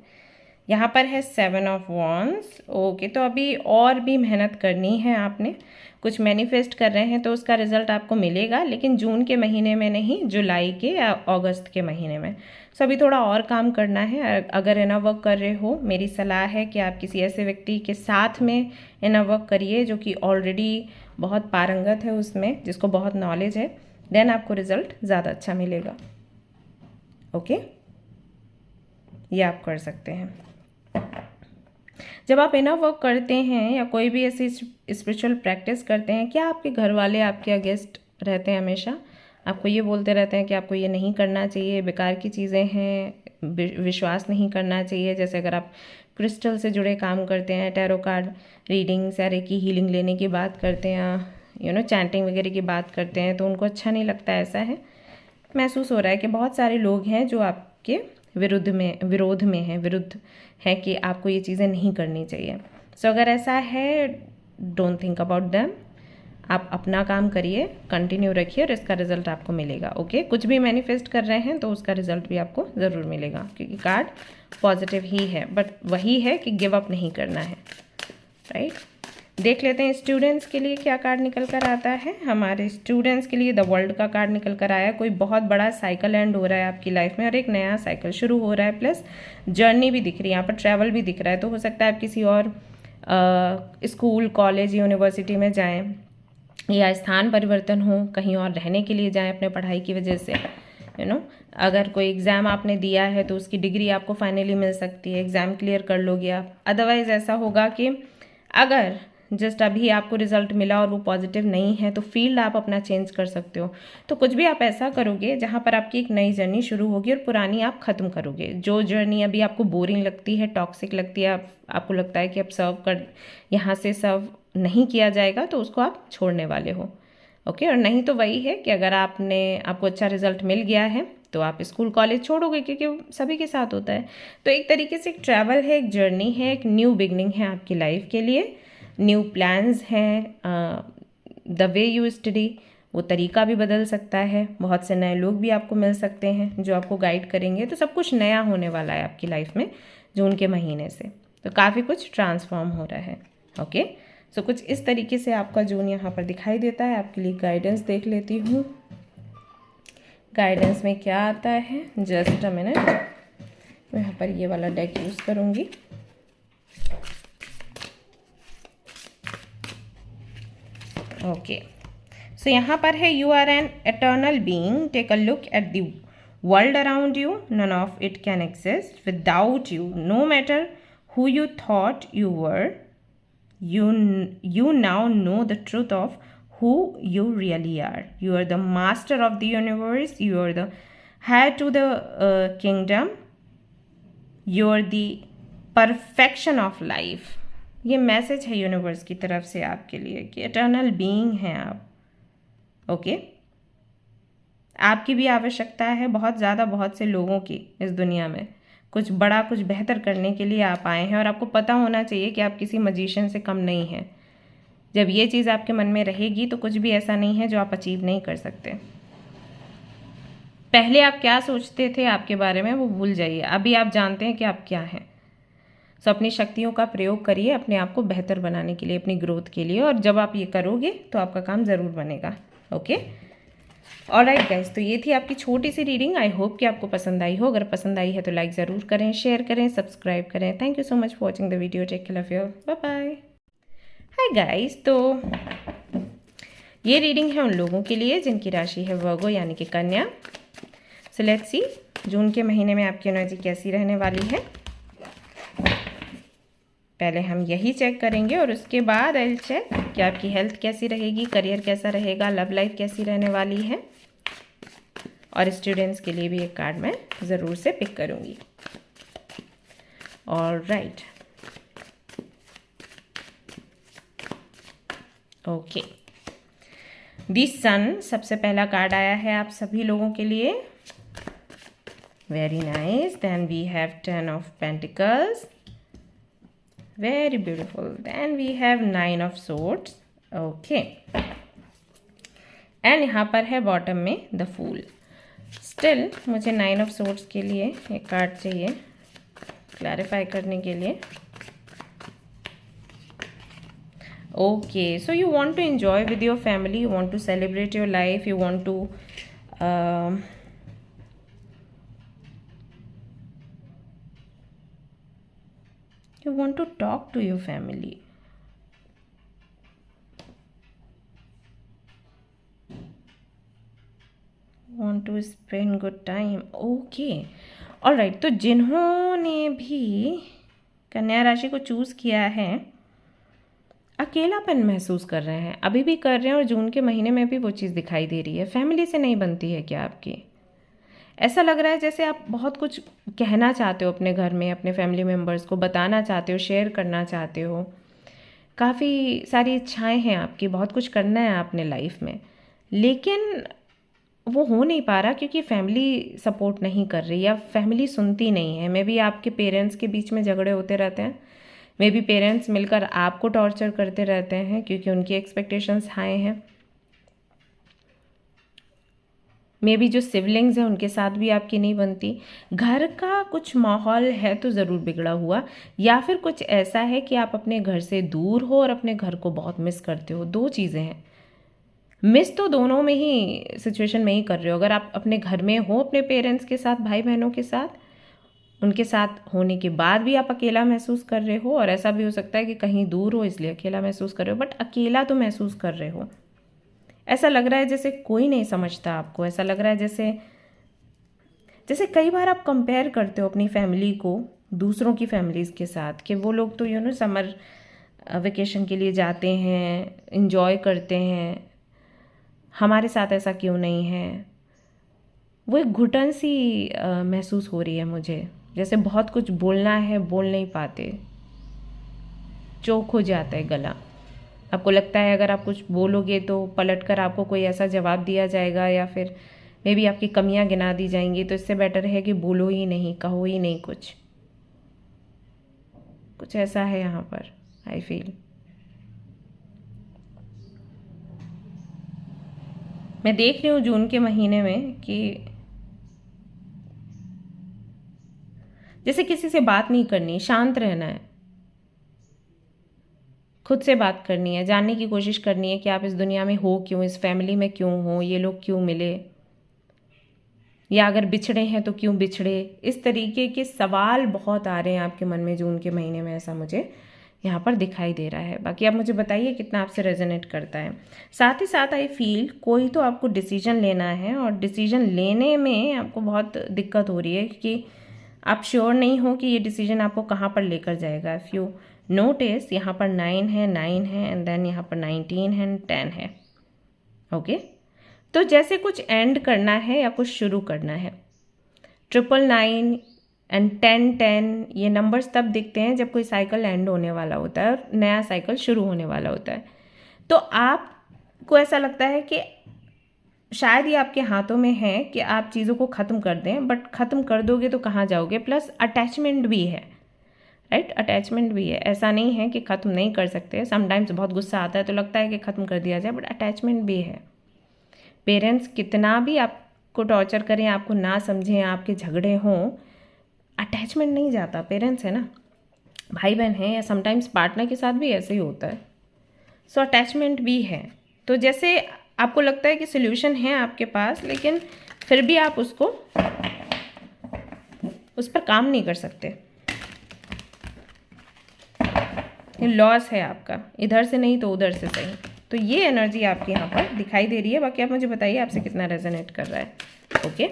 यहाँ पर है 7 ऑफ वॉन्ड्स। ओके, तो अभी और भी मेहनत करनी है आपने। कुछ मैनिफेस्ट कर रहे हैं तो उसका रिजल्ट आपको मिलेगा, लेकिन जून के महीने में नहीं, जुलाई के या अगस्त के महीने में। सो अभी थोड़ा और काम करना है। अगर इनर वर्क कर रहे हो, मेरी सलाह है कि आप किसी ऐसे व्यक्ति के साथ में इनर वर्क करिए जो कि ऑलरेडी बहुत पारंगत है उसमें, जिसको बहुत नॉलेज है, देन आपको रिजल्ट ज़्यादा अच्छा मिलेगा। ओके, ये आप कर सकते हैं। जब आप इनर वर्क करते हैं या कोई भी ऐसी स्पिरिचुअल प्रैक्टिस करते हैं, क्या आपके घर वाले आपके अगेंस्ट रहते हैं? हमेशा आपको ये बोलते रहते हैं कि आपको ये नहीं करना चाहिए, बेकार की चीज़ें हैं, विश्वास नहीं करना चाहिए। जैसे अगर आप क्रिस्टल से जुड़े काम करते हैं, टैरो कार्ड रीडिंग्स या रेकी हीलिंग लेने की बात करते हैं, चैंटिंग वगैरह की बात करते हैं, तो उनको अच्छा नहीं लगता। ऐसा है, महसूस हो रहा है कि बहुत सारे लोग हैं जो आपके विरुद्ध है कि आपको ये चीज़ें नहीं करनी चाहिए। सो अगर ऐसा है, डोंट थिंक अबाउट देम। आप अपना काम करिए, कंटिन्यू रखिए और इसका रिजल्ट आपको मिलेगा। ओके, कुछ भी मैनिफेस्ट कर रहे हैं तो उसका रिजल्ट भी आपको ज़रूर मिलेगा, क्योंकि कार्ड पॉजिटिव ही है। बट वही है कि गिव अप नहीं करना है, राइट। देख लेते हैं स्टूडेंट्स के लिए क्या कार्ड निकल कर आता है। हमारे स्टूडेंट्स के लिए द वर्ल्ड का कार्ड निकल कर आया। कोई बहुत बड़ा साइकिल एंड हो रहा है आपकी लाइफ में और एक नया साइकिल शुरू हो रहा है, प्लस जर्नी भी दिख रही है, यहाँ पर ट्रैवल भी दिख रहा है। तो हो सकता है आप किसी और स्कूल, कॉलेज, यूनिवर्सिटी में जाएं, या स्थान परिवर्तन हो, कहीं और रहने के लिए जाएं अपने पढ़ाई की वजह से। अगर कोई एग्ज़ाम आपने दिया है तो उसकी डिग्री आपको फाइनली मिल सकती है, एग्ज़ाम क्लियर कर लोगे आप। अदरवाइज़ ऐसा होगा कि अगर जस्ट अभी आपको रिजल्ट मिला और वो पॉजिटिव नहीं है तो फील्ड आप अपना चेंज कर सकते हो। तो कुछ भी आप ऐसा करोगे जहाँ पर आपकी एक नई जर्नी शुरू होगी और पुरानी आप ख़त्म करोगे। जो जर्नी अभी आपको बोरिंग लगती है, टॉक्सिक लगती है, आपको लगता है कि अब यहाँ से सर्व नहीं किया जाएगा, तो उसको आप छोड़ने वाले हो। ओके, और नहीं तो वही है कि अगर आपको अच्छा रिजल्ट मिल गया है तो आप स्कूल कॉलेज छोड़ोगे क्योंकि वो सभी के साथ होता है। तो एक तरीके से एक ट्रैवल है, एक जर्नी है, एक न्यू बिगनिंग है आपकी लाइफ के लिए, न्यू प्लान्स हैं। द वे यू स्टडी, वो तरीका भी बदल सकता है, बहुत से नए लोग भी आपको मिल सकते हैं जो आपको गाइड करेंगे। तो सब कुछ नया होने वाला है आपकी लाइफ में जून के महीने से, तो काफ़ी कुछ ट्रांसफॉर्म हो रहा है। ओके, सो कुछ इस तरीके से आपका जून यहाँ पर दिखाई देता है। आपके लिए गाइडेंस देख लेती हूँ, गाइडेंस में क्या आता है। जस्ट अ मिनट, मैं यहाँ पर ये वाला डेक यूज़ करूँगी। ओके, सो यहाँ पर है you are an eternal being, take a look at the world around you, none of it can exist without you, no matter who you thought you were, you now know the truth of who you really are. You are the master of the universe, you are the heir to the kingdom, you are the perfection of life. ये message है universe की तरफ से आपके लिए कि eternal being हैं आप। ओके, आपकी भी आवश्यकता है बहुत ज़्यादा, बहुत से लोगों की इस दुनिया में कुछ बड़ा, कुछ बेहतर करने के लिए आप आए हैं। और आपको पता होना चाहिए कि आप किसी मजिशियन से कम नहीं हैं। जब ये चीज़ आपके मन में रहेगी तो कुछ भी ऐसा नहीं है जो आप अचीव नहीं कर सकते। पहले आप क्या सोचते थे आपके बारे में वो भूल जाइए, अभी आप जानते हैं कि आप क्या हैं। सो अपनी शक्तियों का प्रयोग करिए अपने आप को बेहतर बनाने के लिए, अपनी ग्रोथ के लिए, और जब आप ये करोगे तो आपका काम ज़रूर बनेगा। ओके, ऑलराइट गाइस, तो ये थी आपकी छोटी सी रीडिंग। आई होप कि आपको पसंद आई हो। अगर पसंद आई है तो लाइक ज़रूर करें, शेयर करें, सब्सक्राइब करें। Thank you so much for watching the video. Take care of you, bye bye. Hi guys, तो ये रीडिंग है उन लोगों के लिए जिनकी राशि है वर्गो यानी कि कन्या। सो लेट्स सी जून के महीने में आपकी एनर्जी कैसी रहने वाली है। पहले हम यही चेक करेंगे और उसके बाद आई विल चेक कि आपकी हेल्थ कैसी रहेगी, करियर कैसा रहेगा, लव लाइफ कैसी रहने वाली है, और स्टूडेंट्स के लिए भी एक कार्ड मैं ज़रूर से पिक करूँगी। ऑलराइट, ओके, दी सन सबसे पहला कार्ड आया है आप सभी लोगों के लिए। Very nice. Then we have 10 of pentacles, very beautiful. Then we have 9 of swords. Okay, and यहाँ पर है बॉटम में द फूल। स्टिल मुझे 9 ऑफ सोर्ड्स के लिए एक कार्ड चाहिए क्लैरिफाई करने के लिए। Okay, so you want to enjoy with your family, you want to celebrate your life, you want to talk to your family. Want to spend good time. Okay, alright, तो जिन्होंने भी कन्या राशि को चूज़ किया है, अकेलापन महसूस कर रहे हैं, अभी भी कर रहे हैं, और जून के महीने में भी वो चीज़ दिखाई दे रही है। फैमिली से नहीं बनती है क्या आपकी? ऐसा लग रहा है जैसे आप बहुत कुछ कहना चाहते हो अपने घर में, अपने फैमिली मेम्बर्स को बताना चाहते हो, शेयर करना चाहते हो। काफ़ी सारी इच्छाएं हैं आपकी, बहुत कुछ करना है आपने लाइफ में, लेकिन वो हो नहीं पा रहा क्योंकि फैमिली सपोर्ट नहीं कर रही या फैमिली सुनती नहीं है। मे बी आपके पेरेंट्स के बीच में झगड़े होते रहते हैं, मे बी पेरेंट्स मिलकर आपको टॉर्चर करते रहते हैं क्योंकि उनकी एक्सपेक्टेशंस हाई हैं। मे बी जो सिबलिंग्स हैं उनके साथ भी आपकी नहीं बनती। घर का कुछ माहौल है तो ज़रूर बिगड़ा हुआ, या फिर कुछ ऐसा है कि आप अपने घर से दूर हो और अपने घर को बहुत मिस करते हो। दो चीज़ें हैं, मिस तो दोनों में ही सिचुएशन में ही कर रहे हो। अगर आप अपने घर में हो अपने पेरेंट्स के साथ, भाई बहनों के साथ, उनके साथ होने के बाद भी आप अकेला महसूस कर रहे हो, और ऐसा भी हो सकता है कि कहीं दूर हो इसलिए अकेला महसूस कर रहे हो, बट अकेला तो महसूस कर रहे हो। ऐसा लग रहा है जैसे कोई नहीं समझता आपको, ऐसा लग रहा है जैसे कई बार आप कंपेयर करते हो अपनी फैमिली को दूसरों की फैमिलीज़ के साथ कि वो लोग तो समर वेकेशन के लिए जाते हैं, इंजॉय करते हैं, हमारे साथ ऐसा क्यों नहीं है। वो एक घुटन सी महसूस हो रही है मुझे, जैसे बहुत कुछ बोलना है, बोल नहीं पाते, चोक हो जाता है गला। आपको लगता है अगर आप कुछ बोलोगे तो पलटकर आपको कोई ऐसा जवाब दिया जाएगा या फिर मे बी आपकी कमियां गिना दी जाएंगी, तो इससे बेटर है कि बोलो ही नहीं, कहो ही नहीं कुछ ऐसा है यहाँ पर आई फील। मैं देख रही हूँ जून के महीने में कि जैसे किसी से बात नहीं करनी, शांत रहना है, खुद से बात करनी है, जानने की कोशिश करनी है कि आप इस दुनिया में हो क्यों, इस फैमिली में क्यों हो, ये लोग क्यों मिले, या अगर बिछड़े हैं तो क्यों बिछड़े। इस तरीके के सवाल बहुत आ रहे हैं आपके मन में जून के महीने में, ऐसा मुझे यहाँ पर दिखाई दे रहा है। बाकी आप मुझे बताइए कितना आपसे रेजोनेट करता है। साथ ही साथ आई फील कोई तो आपको डिसीजन लेना है, और डिसीजन लेने में आपको बहुत दिक्कत हो रही है क्योंकि आप श्योर नहीं हो कि ये डिसीजन आपको कहाँ पर लेकर जाएगा। इफ़ यू नोटिस यहाँ पर 9 है एंड देन यहाँ पर 19 है, 10 है। ओके, तो जैसे कुछ एंड करना है या कुछ शुरू करना है। 999 एंड 10 ये नंबर्स तब दिखते हैं जब कोई साइकिल एंड होने वाला होता है और नया साइकिल शुरू होने वाला होता है। तो आपको ऐसा लगता है कि शायद ये आपके हाथों में है कि आप चीज़ों को ख़त्म कर दें, बट ख़त्म कर दोगे तो कहाँ जाओगे। प्लस अटैचमेंट भी है, राइट, अटैचमेंट भी है। ऐसा नहीं है कि ख़त्म नहीं कर सकते। समटाइम्स बहुत गुस्सा आता है तो लगता है कि ख़त्म कर दिया जाए, बट अटैचमेंट भी है। पेरेंट्स कितना भी आपको टॉर्चर करें, आपको ना समझें, आपके झगड़े हों, अटैचमेंट नहीं जाता। पेरेंट्स है ना, भाई बहन हैं, या समटाइम्स पार्टनर के साथ भी ऐसे ही होता है। सो अटैचमेंट भी है। तो जैसे आपको लगता है कि सोल्यूशन है आपके पास, लेकिन फिर भी आप उस पर काम नहीं कर सकते। लॉस है आपका, इधर से नहीं तो उधर से सही। तो ये एनर्जी आपकी यहाँ पर दिखाई दे रही है। बाकी आप मुझे बताइए आपसे कितना रेजोनेट कर रहा है। ओके,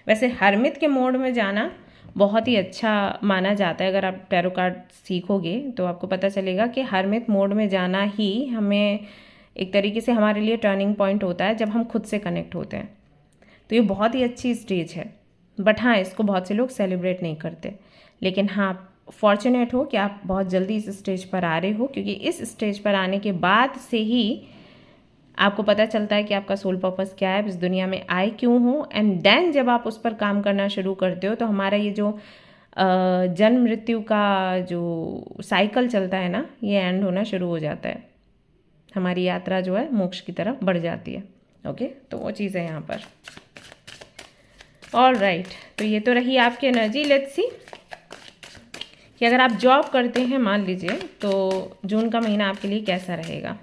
वैसे हरमित के मोड में जाना बहुत ही अच्छा माना जाता है। अगर आप टैरो कार्ड सीखोगे तो आपको पता चलेगा कि हरमित मोड में जाना ही हमें एक तरीके से हमारे लिए टर्निंग पॉइंट होता है, जब हम खुद से कनेक्ट होते हैं। तो ये बहुत ही अच्छी स्टेज है। बट हाँ, इसको बहुत से लोग सेलिब्रेट नहीं करते। लेकिन हाँ, फॉर्चुनेट हो कि आप बहुत जल्दी इस स्टेज पर आ रहे हो, क्योंकि इस स्टेज पर आने के बाद से ही आपको पता चलता है कि आपका सोल पर्पस क्या है, इस दुनिया में आए क्यों हो। एंड देन जब आप उस पर काम करना शुरू करते हो तो हमारा ये जो जन्म मृत्यु का जो साइकिल चलता है ना, ये एंड होना शुरू हो जाता है। हमारी यात्रा जो है मोक्ष की तरफ बढ़ जाती है। ओके, तो वो चीज़ है यहाँ पर। ऑल राइट, तो ये तो रही आपकी एनर्जी। लेट्स सी कि अगर आप जॉब करते हैं मान लीजिए, तो जून का महीना आपके लिए कैसा रहेगा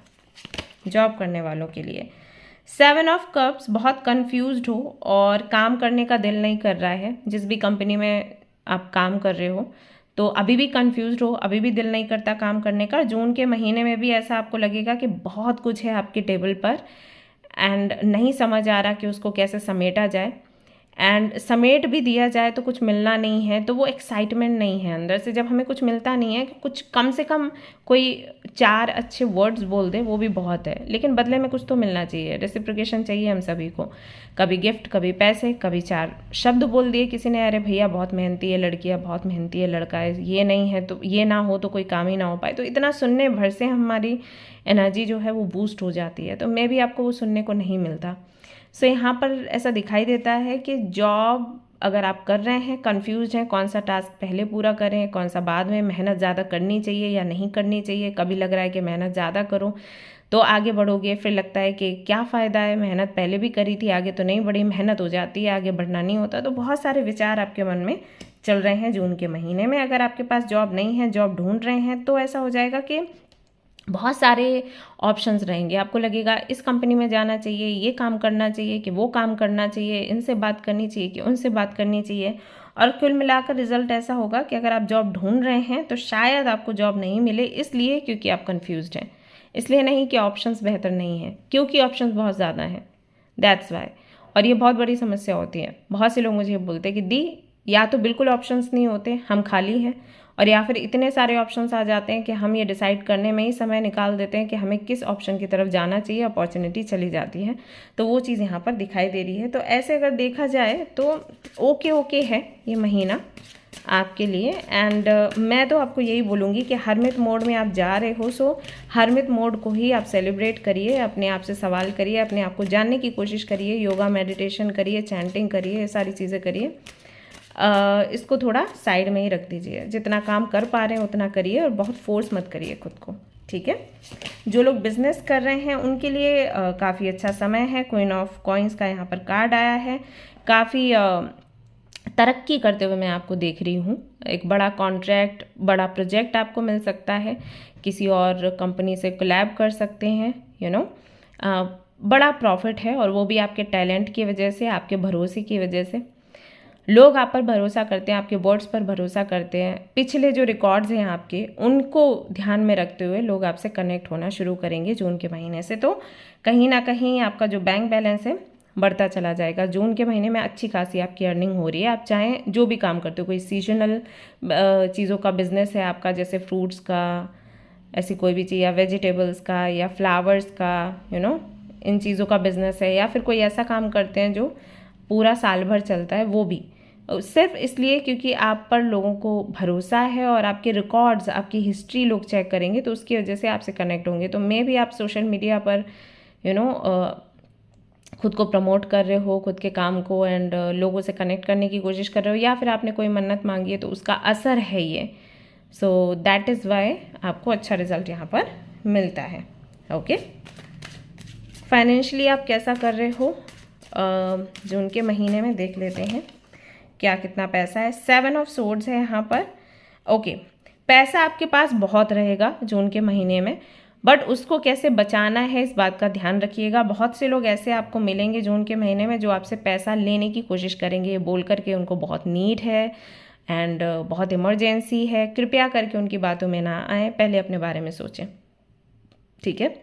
जॉब करने वालों के लिए। 7 ऑफ कप्स, बहुत कंफ्यूज्ड हो और काम करने का दिल नहीं कर रहा है। जिस भी कंपनी में आप काम कर रहे हो तो अभी भी कंफ्यूज्ड हो, अभी भी दिल नहीं करता काम करने का। जून के महीने में भी ऐसा आपको लगेगा कि बहुत कुछ है आपके टेबल पर एंड नहीं समझ आ रहा कि उसको कैसे समेटा जाए। एंड समेट भी दिया जाए तो कुछ मिलना नहीं है, तो वो एक्साइटमेंट नहीं है अंदर से। जब हमें कुछ मिलता नहीं है, कुछ कम से कम कोई 4 अच्छे वर्ड्स बोल दे वो भी बहुत है, लेकिन बदले में कुछ तो मिलना चाहिए। रेसिप्रोकेशन चाहिए हम सभी को। कभी गिफ्ट, कभी पैसे, कभी 4 शब्द बोल दिए किसी ने, अरे भैया बहुत मेहनती है लड़कियाँ, बहुत मेहनती है लड़का है, ये नहीं है तो ये ना हो तो कोई काम ही ना हो पाए। तो इतना सुनने भर से हमारी एनर्जी जो है वो बूस्ट हो जाती है। तो मे भी आपको वो सुनने को नहीं मिलता। सो यहाँ पर ऐसा दिखाई देता है कि जॉब अगर आप कर रहे हैं, कंफ्यूज हैं कौन सा टास्क पहले पूरा करें, कौन सा बाद में, मेहनत ज़्यादा करनी चाहिए या नहीं करनी चाहिए। कभी लग रहा है कि मेहनत ज़्यादा करो तो आगे बढ़ोगे, फिर लगता है कि क्या फ़ायदा है, मेहनत पहले भी करी थी, आगे तो नहीं बढ़ी, मेहनत हो जाती है, आगे बढ़ना नहीं होता। तो बहुत सारे विचार आपके मन में चल रहे हैं जून के महीने में। अगर आपके पास जॉब नहीं है, जॉब ढूंढ रहे हैं, तो ऐसा हो जाएगा कि बहुत सारे ऑप्शंस रहेंगे। आपको लगेगा इस कंपनी में जाना चाहिए, ये काम करना चाहिए कि वो काम करना चाहिए, इनसे बात करनी चाहिए कि उनसे बात करनी चाहिए। और कुल मिलाकर रिजल्ट ऐसा होगा कि अगर आप जॉब ढूंढ रहे हैं तो शायद आपको जॉब नहीं मिले, इसलिए क्योंकि आप कंफ्यूज्ड हैं। इसलिए नहीं कि ऑप्शंस बेहतर नहीं हैं, क्योंकि ऑप्शंस बहुत ज़्यादा हैं, दैट्स वाई। और ये बहुत बड़ी समस्या होती है। बहुत से लोग मुझे बोलते हैं कि दी या तो बिल्कुल ऑप्शंस नहीं होते, हम खाली हैं, और या फिर इतने सारे ऑप्शंस आ जाते हैं कि हम ये डिसाइड करने में ही समय निकाल देते हैं कि हमें किस ऑप्शन की तरफ जाना चाहिए, अपॉर्चुनिटी चली जाती है। तो वो चीज़ यहाँ पर दिखाई दे रही है। तो ऐसे अगर देखा जाए तो ओके है ये महीना, आपके लिए। एंड मैं तो आपको यही बोलूँगी कि हरमित मोड में आप जा रहे हो, सो हरमित मोड को ही आप सेलिब्रेट करिए, अपने आप से सवाल करिए, अपने आप को जानने की कोशिश करिए, योगा मेडिटेशन करिए, चैंटिंग करिए, ये सारी चीज़ें करिए। इसको थोड़ा साइड में ही रख दीजिए, जितना काम कर पा रहे हैं उतना करिए और बहुत फोर्स मत करिए खुद को, ठीक है। जो लोग बिजनेस कर रहे हैं उनके लिए काफ़ी अच्छा समय है। क्वीन ऑफ कॉइन्स का यहाँ पर कार्ड आया है। काफ़ी तरक्की करते हुए मैं आपको देख रही हूँ। एक बड़ा कॉन्ट्रैक्ट, बड़ा प्रोजेक्ट आपको मिल सकता है, किसी और कंपनी से कोलैब कर सकते हैं, यू नो। बड़ा प्रॉफिट है और वो भी आपके टैलेंट की वजह से, आपके भरोसे की वजह से। लोग आप पर भरोसा करते हैं, आपके वर्ड्स पर भरोसा करते हैं। पिछले जो रिकॉर्ड्स हैं आपके, उनको ध्यान में रखते हुए लोग आपसे कनेक्ट होना शुरू करेंगे जून के महीने से। तो कहीं ना कहीं आपका जो बैंक बैलेंस है बढ़ता चला जाएगा। जून के महीने में अच्छी खासी आपकी अर्निंग हो रही है। आप चाहें जो भी काम करते हो, कोई सीजनल चीज़ों का बिजनेस है आपका, जैसे फ्रूट्स का, ऐसी कोई भी चीज़, या वेजिटेबल्स का, या फ्लावर्स का, यू नो, इन चीज़ों का बिजनेस है, या फिर कोई ऐसा काम करते हैं जो पूरा साल भर चलता है, वो भी सिर्फ इसलिए क्योंकि आप पर लोगों को भरोसा है और आपके रिकॉर्ड्स, आपकी हिस्ट्री लोग चेक करेंगे, तो उसकी वजह से आपसे कनेक्ट होंगे। तो मे भी आप सोशल मीडिया पर यू नो खुद को प्रमोट कर रहे हो, खुद के काम को, एंड लोगों से कनेक्ट करने की कोशिश कर रहे हो, या फिर आपने कोई मन्नत मांगी है तो उसका असर है ये। सो दैट इज़ वाई आपको अच्छा रिजल्ट यहाँ पर मिलता है। ओके, फाइनेंशियली आप कैसा कर रहे हो जून के महीने में, देख लेते हैं क्या कितना पैसा है। 7 ऑफ सोर्ड्स है यहाँ पर। ओके, पैसा आपके पास बहुत रहेगा जून के महीने में, बट उसको कैसे बचाना है इस बात का ध्यान रखिएगा। बहुत से लोग ऐसे आपको मिलेंगे जून के महीने में जो आपसे पैसा लेने की कोशिश करेंगे, ये बोल करके उनको बहुत नीड है एंड बहुत इमरजेंसी है। कृपया करके उनकी बातों में ना आए, पहले अपने बारे में सोचें, ठीक है।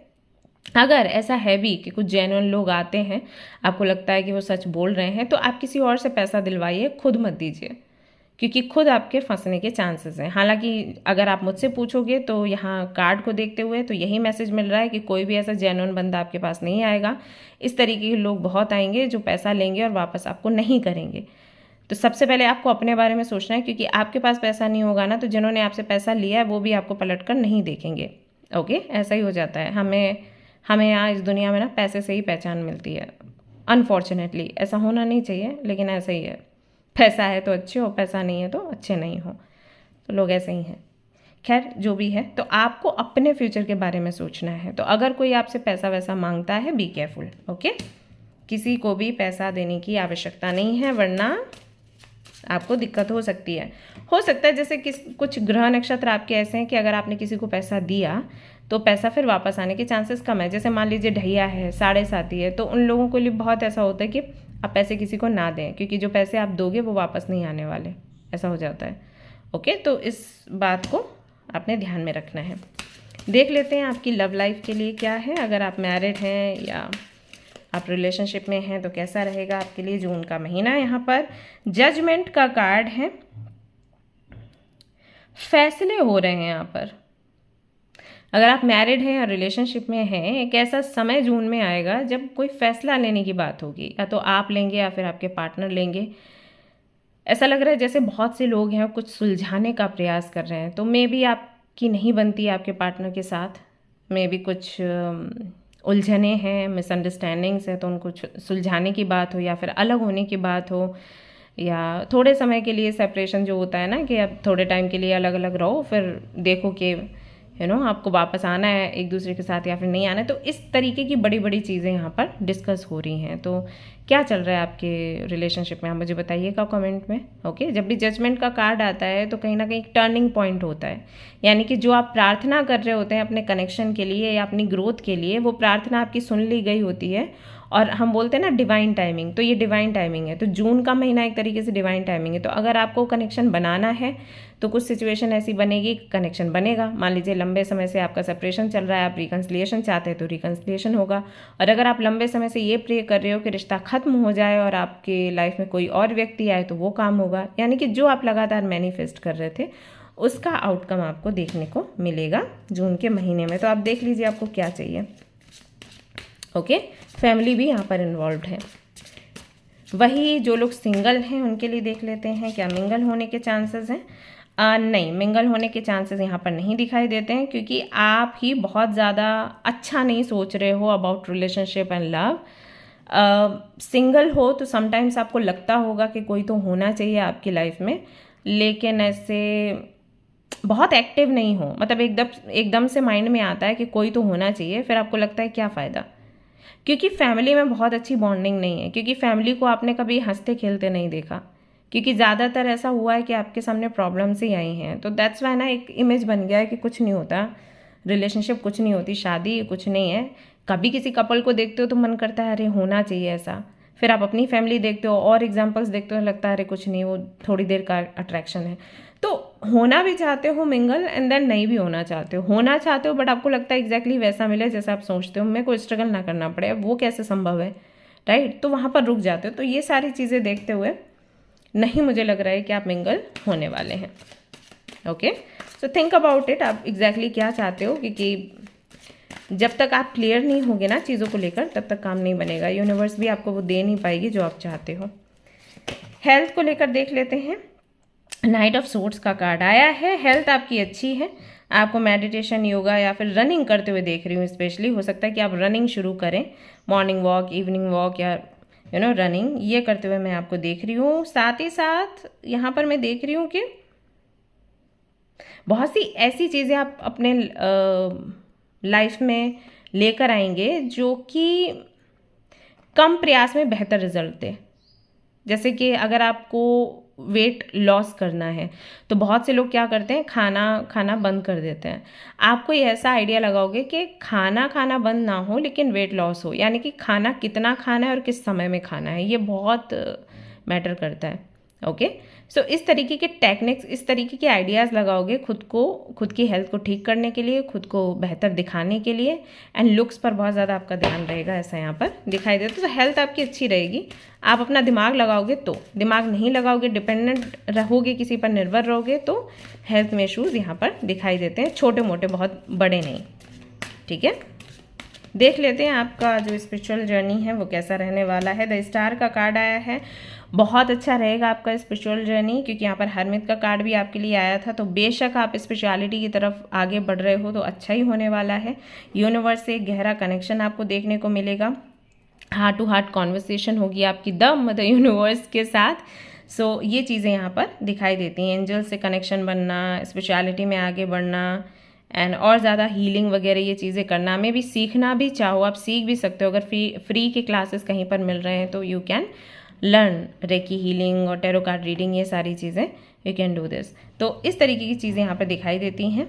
अगर ऐसा है भी कि कुछ जेन्युइन लोग आते हैं, आपको लगता है कि वो सच बोल रहे हैं, तो आप किसी और से पैसा दिलवाइए, खुद मत दीजिए, क्योंकि खुद आपके फंसने के चांसेस हैं। हालांकि अगर आप मुझसे पूछोगे तो यहाँ कार्ड को देखते हुए तो यही मैसेज मिल रहा है कि कोई भी ऐसा जेन्युइन बंदा आपके पास नहीं आएगा। इस तरीके के लोग बहुत आएंगे जो पैसा लेंगे और वापस आपको नहीं करेंगे। तो सबसे पहले आपको अपने बारे में सोचना है, क्योंकि आपके पास पैसा नहीं होगा ना, तो जिन्होंने आपसे पैसा लिया है वो भी आपको पलट कर नहीं देखेंगे। ओके, ऐसा ही हो जाता है। हमें यहाँ इस दुनिया में ना पैसे से ही पहचान मिलती है। अनफॉर्चुनेटली ऐसा होना नहीं चाहिए, लेकिन ऐसा ही है। पैसा है तो अच्छे हो, पैसा नहीं है तो अच्छे नहीं हो, तो लोग ऐसे ही हैं। खैर, जो भी है, तो आपको अपने फ्यूचर के बारे में सोचना है। तो अगर कोई आपसे पैसा वैसा मांगता है, बी केयरफुल। ओके, किसी को भी पैसा देने की आवश्यकता नहीं है, वरना आपको दिक्कत हो सकती है। हो सकता है जैसे कुछ ग्रह नक्षत्र आपके ऐसे हैं कि अगर आपने किसी को पैसा दिया तो पैसा फिर वापस आने के चांसेस कम है। जैसे मान लीजिए ढैया है, साढ़े साथी है, तो उन लोगों के लिए बहुत ऐसा होता है कि आप पैसे किसी को ना दें, क्योंकि जो पैसे आप दोगे वो वापस नहीं आने वाले, ऐसा हो जाता है। ओके, तो इस बात को आपने ध्यान में रखना है। देख लेते हैं आपकी लव लाइफ के लिए क्या है। अगर आप मैरिड हैं या आप रिलेशनशिप में हैं तो कैसा रहेगा आपके लिए जून का महीना। यहाँ पर जजमेंट का कार्ड है। फैसले हो रहे हैं यहाँ पर। अगर आप मैरिड हैं या रिलेशनशिप में हैं, एक ऐसा समय जून में आएगा जब कोई फैसला लेने की बात होगी, या तो आप लेंगे या फिर आपके पार्टनर लेंगे। ऐसा लग रहा है जैसे बहुत से लोग हैं कुछ सुलझाने का प्रयास कर रहे हैं, तो मे बी आपकी नहीं बनती है आपके पार्टनर के साथ, मे बी कुछ उलझने हैं, मिसअंडरस्टैंडिंग्स हैं, तो उनको सुलझाने की बात हो या फिर अलग होने की बात हो, या थोड़े समय के लिए सेपरेशन जो होता है ना, कि अब थोड़े टाइम के लिए अलग अलग रहो, फिर देखो कि आपको वापस आना है एक दूसरे के साथ या फिर नहीं आना है। तो इस तरीके की बड़ी बड़ी चीज़ें यहाँ पर डिस्कस हो रही हैं। तो क्या चल रहा है आपके रिलेशनशिप में, आप मुझे बताइएगा कमेंट में। ओके, जब भी जजमेंट का कार्ड आता है तो कहीं ना कहीं एक टर्निंग पॉइंट होता है, यानी कि जो आप प्रार्थना कर रहे होते हैं अपने कनेक्शन के लिए या अपनी ग्रोथ के लिए, वो प्रार्थना आपकी सुन ली गई होती है। और हम बोलते हैं ना डिवाइन टाइमिंग, तो ये डिवाइन टाइमिंग है। तो जून का महीना एक तरीके से डिवाइन टाइमिंग है। तो अगर आपको कनेक्शन बनाना है तो कुछ सिचुएशन ऐसी बनेगी, कनेक्शन बनेगा। मान लीजिए लंबे समय से आपका सेपरेशन चल रहा है, आप रिकन्सिलिएशन चाहते हैं तो रिकन्सिलिएशन होगा। और अगर आप लंबे समय से ये प्रे कर रहे हो कि रिश्ता खत्म हो जाए और आपके लाइफ में कोई और व्यक्ति आए, तो वो काम होगा। यानी कि जो आप लगातार मैनिफेस्ट कर रहे थे उसका आउटकम आपको देखने को मिलेगा जून के महीने में। तो आप देख लीजिए आपको क्या चाहिए। ओके, फैमिली भी यहाँ पर इन्वॉल्व है। वही जो लोग सिंगल हैं उनके लिए देख लेते हैं, क्या मिंगल होने के चांसेस हैं? नहीं, मिंगल होने के चांसेस यहाँ पर नहीं दिखाई देते हैं, क्योंकि आप ही बहुत ज़्यादा अच्छा नहीं सोच रहे हो about relationship and love. Single हो तो समटाइम्स आपको लगता होगा कि कोई तो होना चाहिए आपकी लाइफ में, लेकिन ऐसे बहुत एक्टिव नहीं हो, मतलब एकदम से माइंड में आता है कि कोई तो होना चाहिए, फिर आपको लगता है क्या फ़ायदा, क्योंकि फैमिली में बहुत अच्छी बॉन्डिंग नहीं है, क्योंकि फैमिली को आपने कभी हंसते खेलते नहीं देखा, क्योंकि ज़्यादातर ऐसा हुआ है कि आपके सामने प्रॉब्लम्स ही आई हैं। तो दैट्स वाई ना एक इमेज बन गया है कि कुछ नहीं होता, रिलेशनशिप कुछ नहीं होती, शादी कुछ नहीं है। कभी किसी कपल को देखते हो तो मन करता है अरे होना चाहिए ऐसा, फिर आप अपनी फैमिली देखते हो और एग्जाम्पल्स देखते हो, लगता है अरे कुछ नहीं, वो थोड़ी देर का अट्रैक्शन है। तो होना भी चाहते हो मिंगल एंड देन नहीं भी होना चाहते हो, होना चाहते हो बट आपको लगता है एग्जैक्टली वैसा मिले जैसा आप सोचते हो, मेरे को स्ट्रगल ना करना पड़े, वो कैसे संभव है, राइट? तो वहाँ पर रुक जाते हो। तो ये सारी चीज़ें देखते हुए नहीं मुझे लग रहा है कि आप मिंगल होने वाले हैं। Okay, so think about it, आप एग्जैक्टली क्या चाहते हो, क्योंकि जब तक आप क्लियर नहीं होगे ना चीज़ों को लेकर तब तक काम नहीं बनेगा, यूनिवर्स भी आपको वो दे नहीं पाएगी जो आप चाहते हो। हेल्थ को लेकर देख लेते हैं, नाइट ऑफ सोर्ड्स का कार्ड आया है। हेल्थ आपकी अच्छी है, आपको मेडिटेशन, योगा या फिर रनिंग करते हुए देख रही हूँ स्पेशली, हो सकता है कि आप रनिंग शुरू करें, मॉर्निंग वॉक, इवनिंग वॉक या रनिंग, ये करते हुए मैं आपको देख रही हूँ। साथ ही साथ यहाँ पर मैं देख रही हूँ कि बहुत सी ऐसी चीज़ें आप अपने लाइफ में लेकर आएंगे जो कि कम प्रयास में बेहतर रिजल्ट दे। जैसे कि अगर आपको वेट लॉस करना है तो बहुत से लोग क्या करते हैं, खाना बंद कर देते हैं। आप कोई ऐसा आइडिया लगाओगे कि खाना बंद ना हो लेकिन वेट लॉस हो, यानी कि खाना कितना खाना है और किस समय में खाना है, ये बहुत मैटर करता है। ओके, सो इस तरीके के टेक्निक्स, इस तरीके के आइडियाज़ लगाओगे खुद की हेल्थ को ठीक करने के लिए, खुद को बेहतर दिखाने के लिए, एंड लुक्स पर बहुत ज़्यादा आपका ध्यान रहेगा, ऐसा यहाँ पर दिखाई देता है। तो हेल्थ आपकी अच्छी रहेगी, आप अपना दिमाग लगाओगे तो, दिमाग नहीं लगाओगे, डिपेंडेंट रहोगे, किसी पर निर्भर रहोगे तो हेल्थ में इशूज़ यहाँ पर दिखाई देते हैं, छोटे मोटे, बहुत बड़े नहीं। ठीक है, देख लेते हैं आपका जो स्पिरिचुअल जर्नी है वो कैसा रहने वाला है। द स्टार का कार्ड आया है, बहुत अच्छा रहेगा आपका स्पिरिचुअल जर्नी, क्योंकि यहाँ पर हरमित का कार्ड भी आपके लिए आया था। तो बेशक आप स्पिरिचुअलिटी की तरफ आगे बढ़ रहे हो तो अच्छा ही होने वाला है। यूनिवर्स से एक गहरा कनेक्शन आपको देखने को मिलेगा, हार्ट टू हार्ट कॉन्वर्सेशन होगी आपकी द यूनिवर्स के साथ। सो ये चीज़ें यहाँ पर दिखाई देती हैं, एंजल से कनेक्शन बनना, स्पिरिचुअलिटी में आगे बढ़ना, एंड और ज़्यादा हीलिंग वगैरह ये चीज़ें करना। में भी सीखना भी चाहो आप सीख भी सकते हो, अगर फ्री के क्लासेस कहीं पर मिल रहे हैं तो you can learn recce healing और टैरो कार्ड रीडिंग, ये सारी चीज़ें यू कैन डू दिस। तो इस तरीके की चीज़ें यहाँ पर दिखाई देती हैं।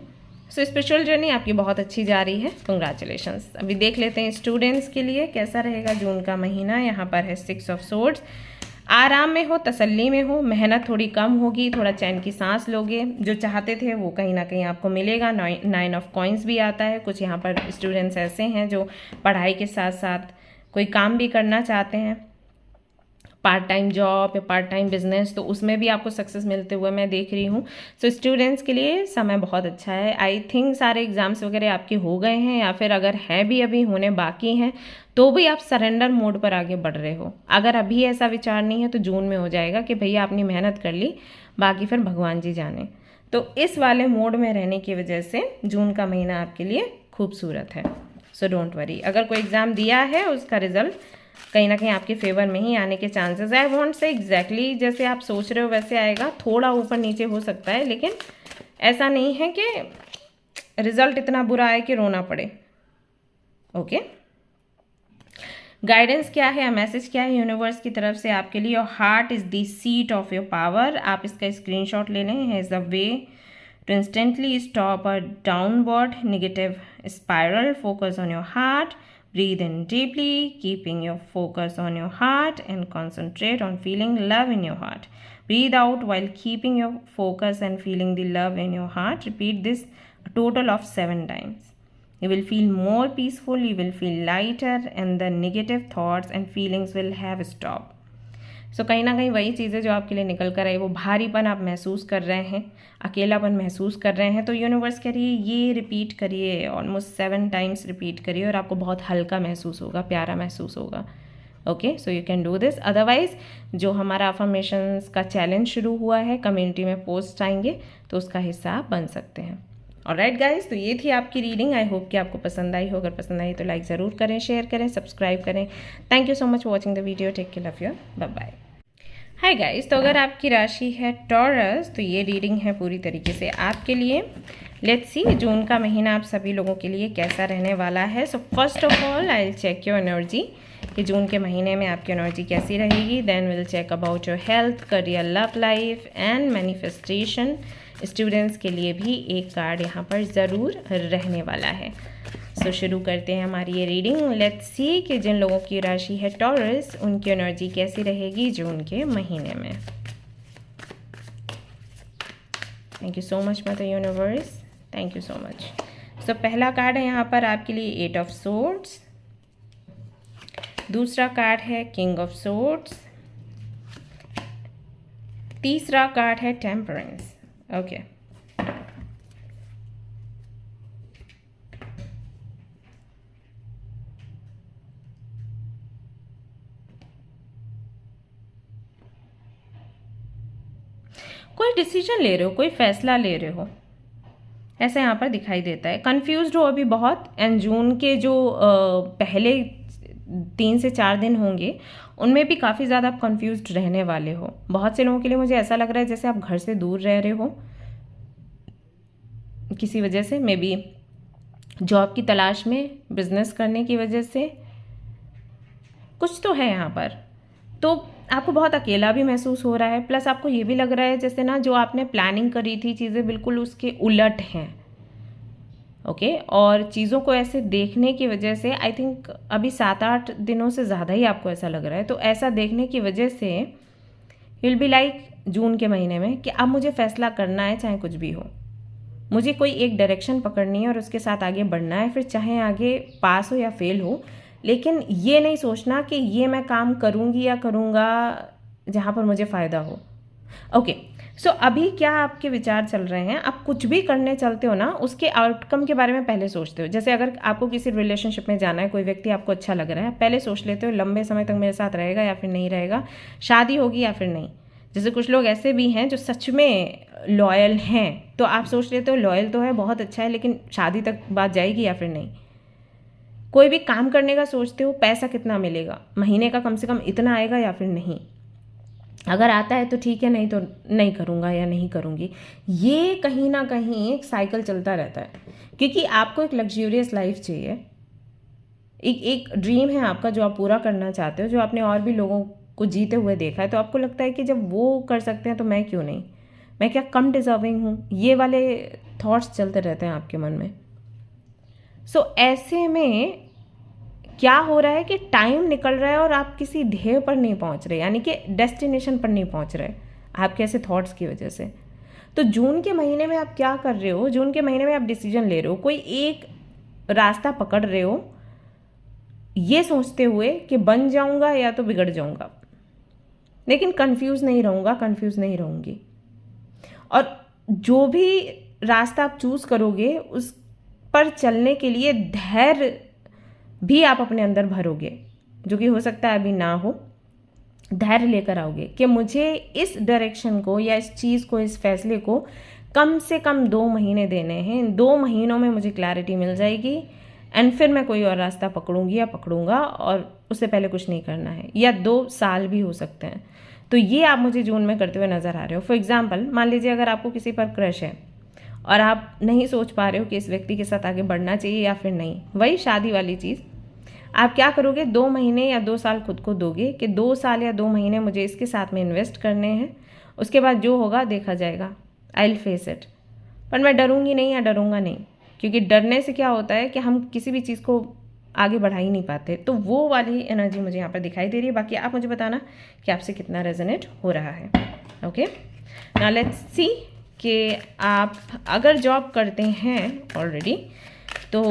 सो स्पिरिचुअल जर्नी आपकी बहुत अच्छी जा रही है, कंग्रेचुलेशंस। अभी देख लेते हैं स्टूडेंट्स के लिए कैसा रहेगा जून का महीना। यहाँ पर है 6 ऑफ सोर्ड्स, आराम में हो, तसल्ली में हो, मेहनत थोड़ी कम होगी, थोड़ा चैन की सांस लोगे, जो चाहते थे वो कहीं ना कहीं आपको मिलेगा। 9 ऑफ कॉइंस भी आता है। कुछ यहाँ पर स्टूडेंट्स ऐसे हैं जो पढ़ाई के साथ साथ कोई काम भी करना चाहते हैं, पार्ट टाइम जॉब या पार्ट टाइम बिजनेस, तो उसमें भी आपको सक्सेस मिलते हुए मैं देख रही हूँ। सो स्टूडेंट्स के लिए समय बहुत अच्छा है। आई थिंक सारे एग्जाम्स वगैरह आपके हो गए हैं, या फिर अगर हैं भी अभी होने बाकी हैं तो भी आप सरेंडर मोड पर आगे बढ़ रहे हो। अगर अभी ऐसा विचार नहीं है तो जून में हो जाएगा कि भैया आपने मेहनत कर ली, बाकी फिर भगवान जी जाने। तो इस वाले मोड में रहने की वजह से जून का महीना आपके लिए खूबसूरत है। सो डोंट वरी, अगर कोई एग्ज़ाम दिया है उसका रिजल्ट कहीं ना कहीं आपके फेवर में ही आने के चांसेस है। आई वॉन्ट से एग्जैक्टली जैसे आप सोच रहे हो वैसे आएगा, थोड़ा ऊपर नीचे हो सकता है, लेकिन ऐसा नहीं है कि रिजल्ट इतना बुरा आए कि रोना पड़े। ओके, गाइडेंस क्या है, मैसेज क्या है यूनिवर्स की तरफ से आपके लिए? Your heart is the seat of your power. आप इसका स्क्रीनशॉट ले लें। Is the way to instantly stop a downward negative spiral. Focus on your heart. Breathe in deeply, keeping your focus on your heart, and concentrate on feeling love in your heart. Breathe out while keeping your focus and feeling the love in your heart. Repeat this a total of 7 times. You will feel more peaceful, you will feel lighter, and the negative thoughts and feelings will have stopped. सो कहीं ना कहीं वही चीज़ें जो आपके लिए निकल कर आई, वो भारीपन आप महसूस कर रहे हैं, अकेलापन महसूस कर रहे हैं, तो यूनिवर्स कह रही है ये रिपीट करिए, ऑलमोस्ट 7 टाइम्स रिपीट करिए और आपको बहुत हल्का महसूस होगा, प्यारा महसूस होगा। Okay, so you can do this. Otherwise जो हमारा अफर्मेशंस का चैलेंज शुरू हुआ है, कम्युनिटी में पोस्ट आएंगे तो उसका हिस्सा आप बन सकते हैं। ऑलराइट गाइज, तो ये थी आपकी रीडिंग। आई होप कि आपको पसंद आई हो। अगर पसंद आई तो लाइक ज़रूर करें, शेयर करें, सब्सक्राइब करें। Thank you so much for watching the video. Take care, love you, bye bye. Hi guys, तो अगर आपकी राशि है टॉरस तो ये रीडिंग है पूरी तरीके से आपके लिए। लेट्स सी जून का महीना आप सभी लोगों के लिए कैसा रहने वाला है। So first of all I will check your energy कि जून के महीने में आपकी एनर्जी कैसी रहेगी। Then will check about your health, career, love life and manifestation. Students के लिए भी एक कार्ड यहाँ पर ज़रूर रहने वाला है। सो शुरू करते हैं हमारी ये रीडिंग। लेट्स सी कि जिन लोगों की राशि है टॉरस उनकी एनर्जी कैसी रहेगी जून के महीने में। Thank you so much mother universe, thank you so much. So पहला कार्ड है यहाँ पर आपके लिए 8 ऑफ सोर्ड्स। दूसरा कार्ड है किंग ऑफ सोर्ड्स। तीसरा कार्ड है टेम्परेंस। ओके, कोई डिसीजन ले रहे हो, कोई फैसला ले रहे हो, ऐसा यहाँ पर दिखाई देता है। कंफ्यूज्ड हो अभी बहुत। एंड जून के जो पहले 3 से 4 दिन होंगे उनमें भी काफ़ी ज़्यादा आप कंफ्यूज्ड रहने वाले हो। बहुत से लोगों के लिए मुझे ऐसा लग रहा है जैसे आप घर से दूर रह रहे हो किसी वजह से, मे बी जॉब की तलाश में, बिजनेस करने की वजह से, कुछ तो है यहाँ पर। तो आपको बहुत अकेला भी महसूस हो रहा है। प्लस आपको ये भी लग रहा है जैसे ना जो आपने प्लानिंग करी थी चीज़ें बिल्कुल उसके उलट हैं। ओके, और चीज़ों को ऐसे देखने की वजह से आई थिंक अभी 7-8 दिनों से ज़्यादा ही आपको ऐसा लग रहा है। तो ऐसा देखने की वजह से विल बी लाइक जून के महीने में कि अब मुझे फैसला करना है, चाहे कुछ भी हो। मुझे कोई एक डायरेक्शन पकड़नी है और उसके साथ आगे बढ़ना है, फिर चाहे आगे पास हो या फेल हो। लेकिन ये नहीं सोचना कि ये मैं काम करूँगी या करूँगा जहाँ पर मुझे फ़ायदा हो। ओके, सो अभी क्या आपके विचार चल रहे हैं? आप कुछ भी करने चलते हो ना, उसके आउटकम के बारे में पहले सोचते हो। जैसे अगर आपको किसी रिलेशनशिप में जाना है, कोई व्यक्ति आपको अच्छा लग रहा है, पहले सोच लेते हो लंबे समय तक मेरे साथ रहेगा या फिर नहीं रहेगा, शादी होगी या फिर नहीं। जैसे कुछ लोग ऐसे भी हैं जो सच में लॉयल हैं, तो आप सोच लेते हो लॉयल तो है, बहुत अच्छा है, लेकिन शादी तक बात जाएगी या फिर नहीं। कोई भी काम करने का सोचते हो, पैसा कितना मिलेगा, महीने का कम से कम इतना आएगा या फिर नहीं। अगर आता है तो ठीक है, नहीं तो नहीं करूँगा या नहीं करूँगी। ये कहीं ना कहीं एक साइकिल चलता रहता है, क्योंकि आपको एक लग्जूरियस लाइफ चाहिए। एक ड्रीम है आपका जो आप पूरा करना चाहते हो, जो आपने और भी लोगों को जीते हुए देखा है। तो आपको लगता है कि जब वो कर सकते हैं तो मैं क्यों नहीं, मैं क्या कम डिजर्विंग हूँ। ये वाले थॉट्स चलते रहते हैं आपके मन में। सो ऐसे में क्या हो रहा है कि टाइम निकल रहा है और आप किसी ध्येय पर नहीं पहुंच रहे, यानी कि डेस्टिनेशन पर नहीं पहुंच रहे आपके ऐसे थॉट्स की वजह से। तो जून के महीने में आप क्या कर रहे हो? जून के महीने में आप डिसीजन ले रहे हो, कोई एक रास्ता पकड़ रहे हो, ये सोचते हुए कि बन जाऊंगा या तो बिगड़ जाऊंगा, लेकिन कंफ्यूज नहीं रहूंगा, कंफ्यूज नहीं रहूंगी। और जो भी रास्ता आप चूज करोगे उस पर चलने के लिए धैर्य भी आप अपने अंदर भरोगे, जो कि हो सकता है अभी ना हो। धैर्य लेकर आओगे कि मुझे इस डायरेक्शन को या इस चीज़ को, इस फैसले को कम से कम 2 महीने देने हैं। 2 महीनों में मुझे क्लैरिटी मिल जाएगी एंड फिर मैं कोई और रास्ता पकड़ूंगी या पकड़ूंगा, और उससे पहले कुछ नहीं करना है। या 2 साल भी हो सकते हैं। तो ये आप मुझे जून में करते हुए नज़र आ रहे हो। फॉर एग्जाम्पल, मान लीजिए अगर आपको किसी पर क्रश है और आप नहीं सोच पा रहे हो कि इस व्यक्ति के साथ आगे बढ़ना चाहिए या फिर नहीं, वही शादी वाली चीज़, आप क्या करोगे? 2 महीने या 2 साल खुद को दोगे कि 2 साल या 2 महीने मुझे इसके साथ में इन्वेस्ट करने हैं, उसके बाद जो होगा देखा जाएगा, आई विल फेस इट। पर मैं डरूंगी नहीं या डरूंगा नहीं, क्योंकि डरने से क्या होता है कि हम किसी भी चीज़ को आगे बढ़ा ही नहीं पाते। तो वो वाली एनर्जी मुझे यहाँ पर दिखाई दे रही है। बाकी आप मुझे बताना कि आपसे कितना रेजोनेट हो रहा है। ओके, नाउ लेट्स सी कि आप अगर जॉब करते हैं ऑलरेडी तो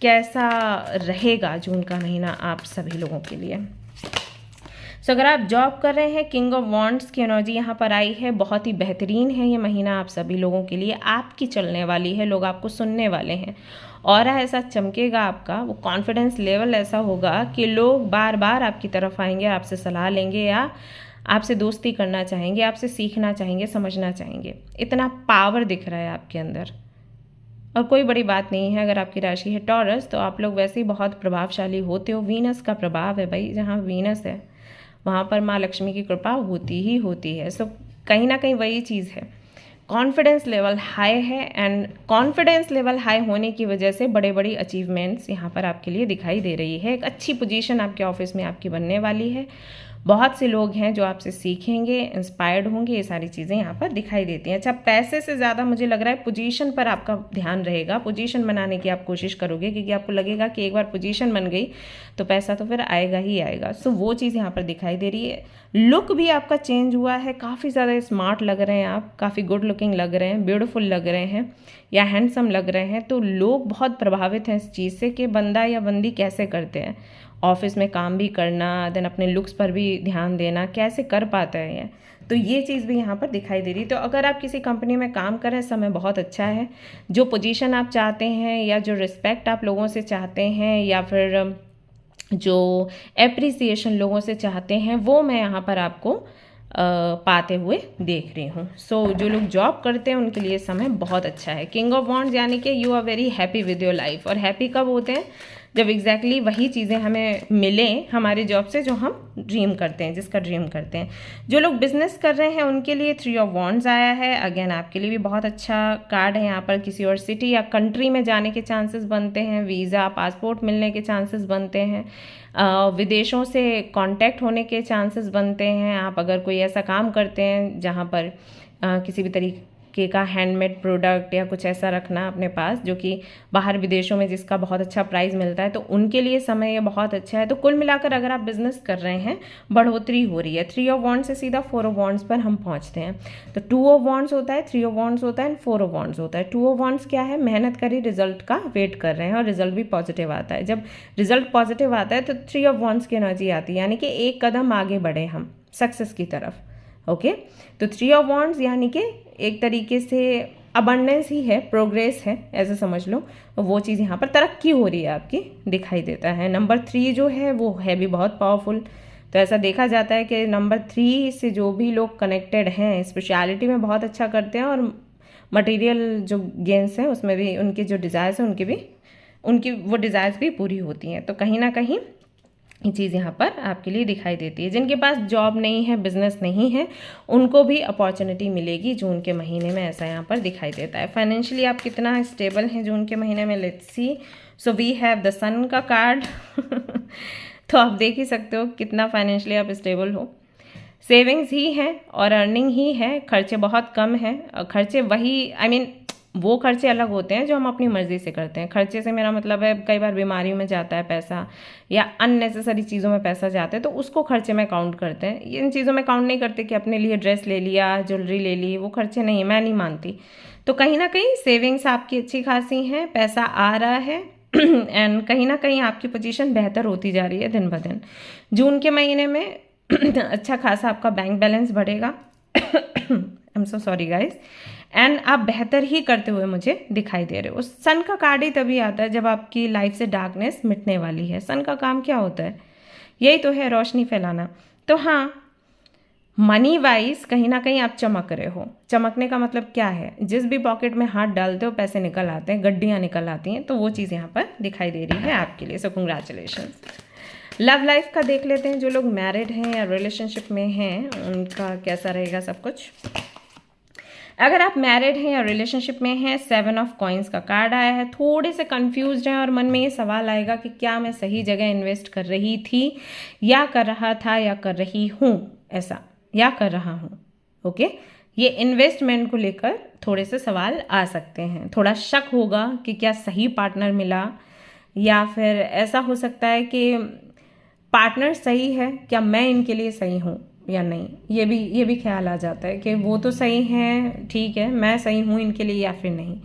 कैसा रहेगा जून का महीना आप सभी लोगों के लिए। सो अगर आप जॉब कर रहे हैं, किंग ऑफ वॉन्ड्स की एनर्जी यहाँ पर आई है, बहुत ही बेहतरीन है ये महीना आप सभी लोगों के लिए, आपकी चलने वाली है, लोग आपको सुनने वाले हैं, और ऐसा चमकेगा आपका, वो कॉन्फिडेंस लेवल ऐसा होगा कि लोग बार बार आपकी तरफ आएंगे, आपसे सलाह लेंगे या आपसे दोस्ती करना चाहेंगे, आपसे सीखना चाहेंगे, समझना चाहेंगे। इतना पावर दिख रहा है आपके अंदर, और कोई बड़ी बात नहीं है। अगर आपकी राशि है टॉरस तो आप लोग वैसे ही बहुत प्रभावशाली होते हो। वीनस का प्रभाव है भाई, जहाँ वीनस है वहाँ पर माँ लक्ष्मी की कृपा होती ही होती है। सो कहीं ना कहीं वही चीज़ है, कॉन्फिडेंस लेवल हाई है, एंड कॉन्फिडेंस लेवल हाई होने की वजह से बड़े बड़ी अचीवमेंट्स यहाँ पर आपके लिए दिखाई दे रही है। एक अच्छी पोजीशन आपके ऑफिस में आपकी बनने वाली है, बहुत से लोग हैं जो आपसे सीखेंगे, इंस्पायर्ड होंगे, ये सारी चीज़ें यहाँ पर दिखाई देती हैं। अच्छा, पैसे से ज़्यादा मुझे लग रहा है पोजीशन पर आपका ध्यान रहेगा, पोजीशन बनाने की आप कोशिश करोगे, क्योंकि आपको लगेगा कि एक बार पोजीशन बन गई तो पैसा तो फिर आएगा ही आएगा। सो वो चीज़ यहाँ पर दिखाई दे रही है। लुक भी आपका चेंज हुआ है, काफ़ी ज़्यादा स्मार्ट लग रहे हैं आप, काफ़ी गुड लुकिंग लग रहे हैं, ब्यूटीफुल लग रहे हैं या हैंडसम लग रहे हैं। तो लोग बहुत प्रभावित हैं इस चीज़ से कि बंदा या बंदी कैसे करते हैं, ऑफिस में काम भी करना, देन अपने लुक्स पर भी ध्यान देना, कैसे कर पाता है ये। तो ये चीज़ भी यहाँ पर दिखाई दे रही है। तो अगर आप किसी कंपनी में काम कर रहे हैं, समय बहुत अच्छा है। जो पोजीशन आप चाहते हैं या जो रिस्पेक्ट आप लोगों से चाहते हैं या फिर जो एप्रिसिएशन लोगों से चाहते हैं, वो मैं यहाँ पर आपको पाते हुए देख रही हूँ। सो जो लोग जॉब करते हैं उनके लिए समय बहुत अच्छा है। किंग ऑफ वॉन्ड्स यानी कि you are very happy with your life. और हैप्पी कब होते हैं? जब एग्जैक्टली वही चीज़ें हमें मिलें हमारी जॉब से जो हम ड्रीम करते हैं, जिसका ड्रीम करते हैं। जो लोग बिजनेस कर रहे हैं उनके लिए 3 ऑफ वॉन्ड्स आया है। अगेन आपके लिए भी बहुत अच्छा कार्ड है। यहाँ पर किसी और सिटी या कंट्री में जाने के चांसेस बनते हैं, वीज़ा पासपोर्ट मिलने के चांसेस बनते हैं, विदेशों से कांटेक्ट होने के चांसेस बनते हैं। आप अगर कोई ऐसा काम करते हैं जहाँ पर किसी भी तरीके का हैंडमेड प्रोडक्ट या कुछ ऐसा रखना अपने पास जो कि बाहर विदेशों में जिसका बहुत अच्छा प्राइस मिलता है, तो उनके लिए समय ये बहुत अच्छा है। तो कुल मिलाकर अगर आप बिजनेस कर रहे हैं, बढ़ोतरी हो रही है। 3 ऑफ वॉन्ड्स से सीधा 4 ऑफ वॉन्ड्स पर हम पहुंचते हैं। तो 2 ऑफ वॉन्ड्स होता है, 3 ऑफ वॉन्ड्स होता है एंड 4 ऑफ वॉन्ड्स होता है। 2 ऑफ वॉन्ड्स क्या है? मेहनत करी, रिजल्ट का वेट कर रहे हैं और रिजल्ट भी पॉजिटिव आता है। जब रिजल्ट पॉजिटिव आता है तो 3 ऑफ वॉन्ड्स की एनर्जी आती है, यानी कि एक कदम आगे बढ़े हम सक्सेस की तरफ। ओके, तो 3 ऑफ वॉन्ड्स यानी कि एक तरीके से अबंडेंस ही है, प्रोग्रेस है, ऐसे समझ लो। वो चीज़ यहाँ पर तरक्की हो रही है आपकी दिखाई देता है। नंबर 3 जो है वो है भी बहुत पावरफुल। तो ऐसा देखा जाता है कि नंबर 3 से जो भी लोग कनेक्टेड हैं, स्पेशलिटी में बहुत अच्छा करते हैं और मटेरियल जो गेन्स हैं उसमें भी उनके जो डिज़ायर्स हैं उनकी वो डिज़ायर्स भी पूरी होती हैं। तो कहीं ना कहीं ये चीज़ यहाँ पर आपके लिए दिखाई देती है। जिनके पास जॉब नहीं है, बिजनेस नहीं है, उनको भी अपॉर्चुनिटी मिलेगी जून के महीने में, ऐसा यहाँ पर दिखाई देता है। फाइनेंशियली आप कितना स्टेबल हैं जून के महीने में, let's see. So we have the sun का कार्ड तो आप देख ही सकते हो कितना फाइनेंशियली आप स्टेबल हो। सेविंग्स ही है और अर्निंग ही है, खर्चे बहुत कम हैं। खर्चे वही वो खर्चे अलग होते हैं जो हम अपनी मर्जी से करते हैं। खर्चे से मेरा मतलब है कई बार बीमारियों में जाता है पैसा या अननेसेसरी चीज़ों में पैसा जाता है, तो उसको खर्चे में काउंट करते हैं। इन चीज़ों में काउंट नहीं करते कि अपने लिए ड्रेस ले लिया, ज्वेलरी ले ली, वो खर्चे नहीं, मैं नहीं मानती। तो कहीं ना कहीं सेविंग्स आपकी अच्छी खासी हैं, पैसा आ रहा है एंड कहीं ना कहीं आपकी पोजीशन बेहतर होती जा रही है दिन ब दिन। जून के महीने में अच्छा खासा आपका बैंक बैलेंस बढ़ेगा। I am so sorry guys. And आप बेहतर ही करते हुए मुझे दिखाई दे रहे हो। सन का कार्ड ही तभी आता है जब आपकी लाइफ से डार्कनेस मिटने वाली है। सन का काम क्या होता है? यही तो है, रोशनी फैलाना। तो हाँ, मनी वाइज कहीं ना कहीं आप चमक रहे हो। चमकने का मतलब क्या है? जिस भी पॉकेट में हाथ डालते हो पैसे निकल आते हैं, गड्डियाँ निकल आती हैं। तो वो चीज़ यहाँ पर दिखाई दे रही है आपके लिए। So congratulation. लव लाइफ का देख लेते हैं। जो लोग मैरिड हैं या रिलेशनशिप में हैं उनका कैसा रहेगा सब कुछ। अगर आप मैरिड हैं या रिलेशनशिप में हैं, 7 ऑफ कॉइंस का कार्ड आया है। थोड़े से कंफ्यूज्ड हैं और मन में ये सवाल आएगा कि क्या मैं सही जगह इन्वेस्ट कर रही थी या कर रहा था या कर रही हूँ, ऐसा या कर रहा हूँ। ओके, ये इन्वेस्टमेंट को लेकर थोड़े से सवाल आ सकते हैं। थोड़ा शक होगा कि क्या सही पार्टनर मिला, या फिर ऐसा हो सकता है कि पार्टनर सही है, क्या मैं इनके लिए सही हूँ या नहीं। ये भी ख्याल आ जाता है कि वो तो सही है, ठीक है, मैं सही हूँ इनके लिए या फिर नहीं।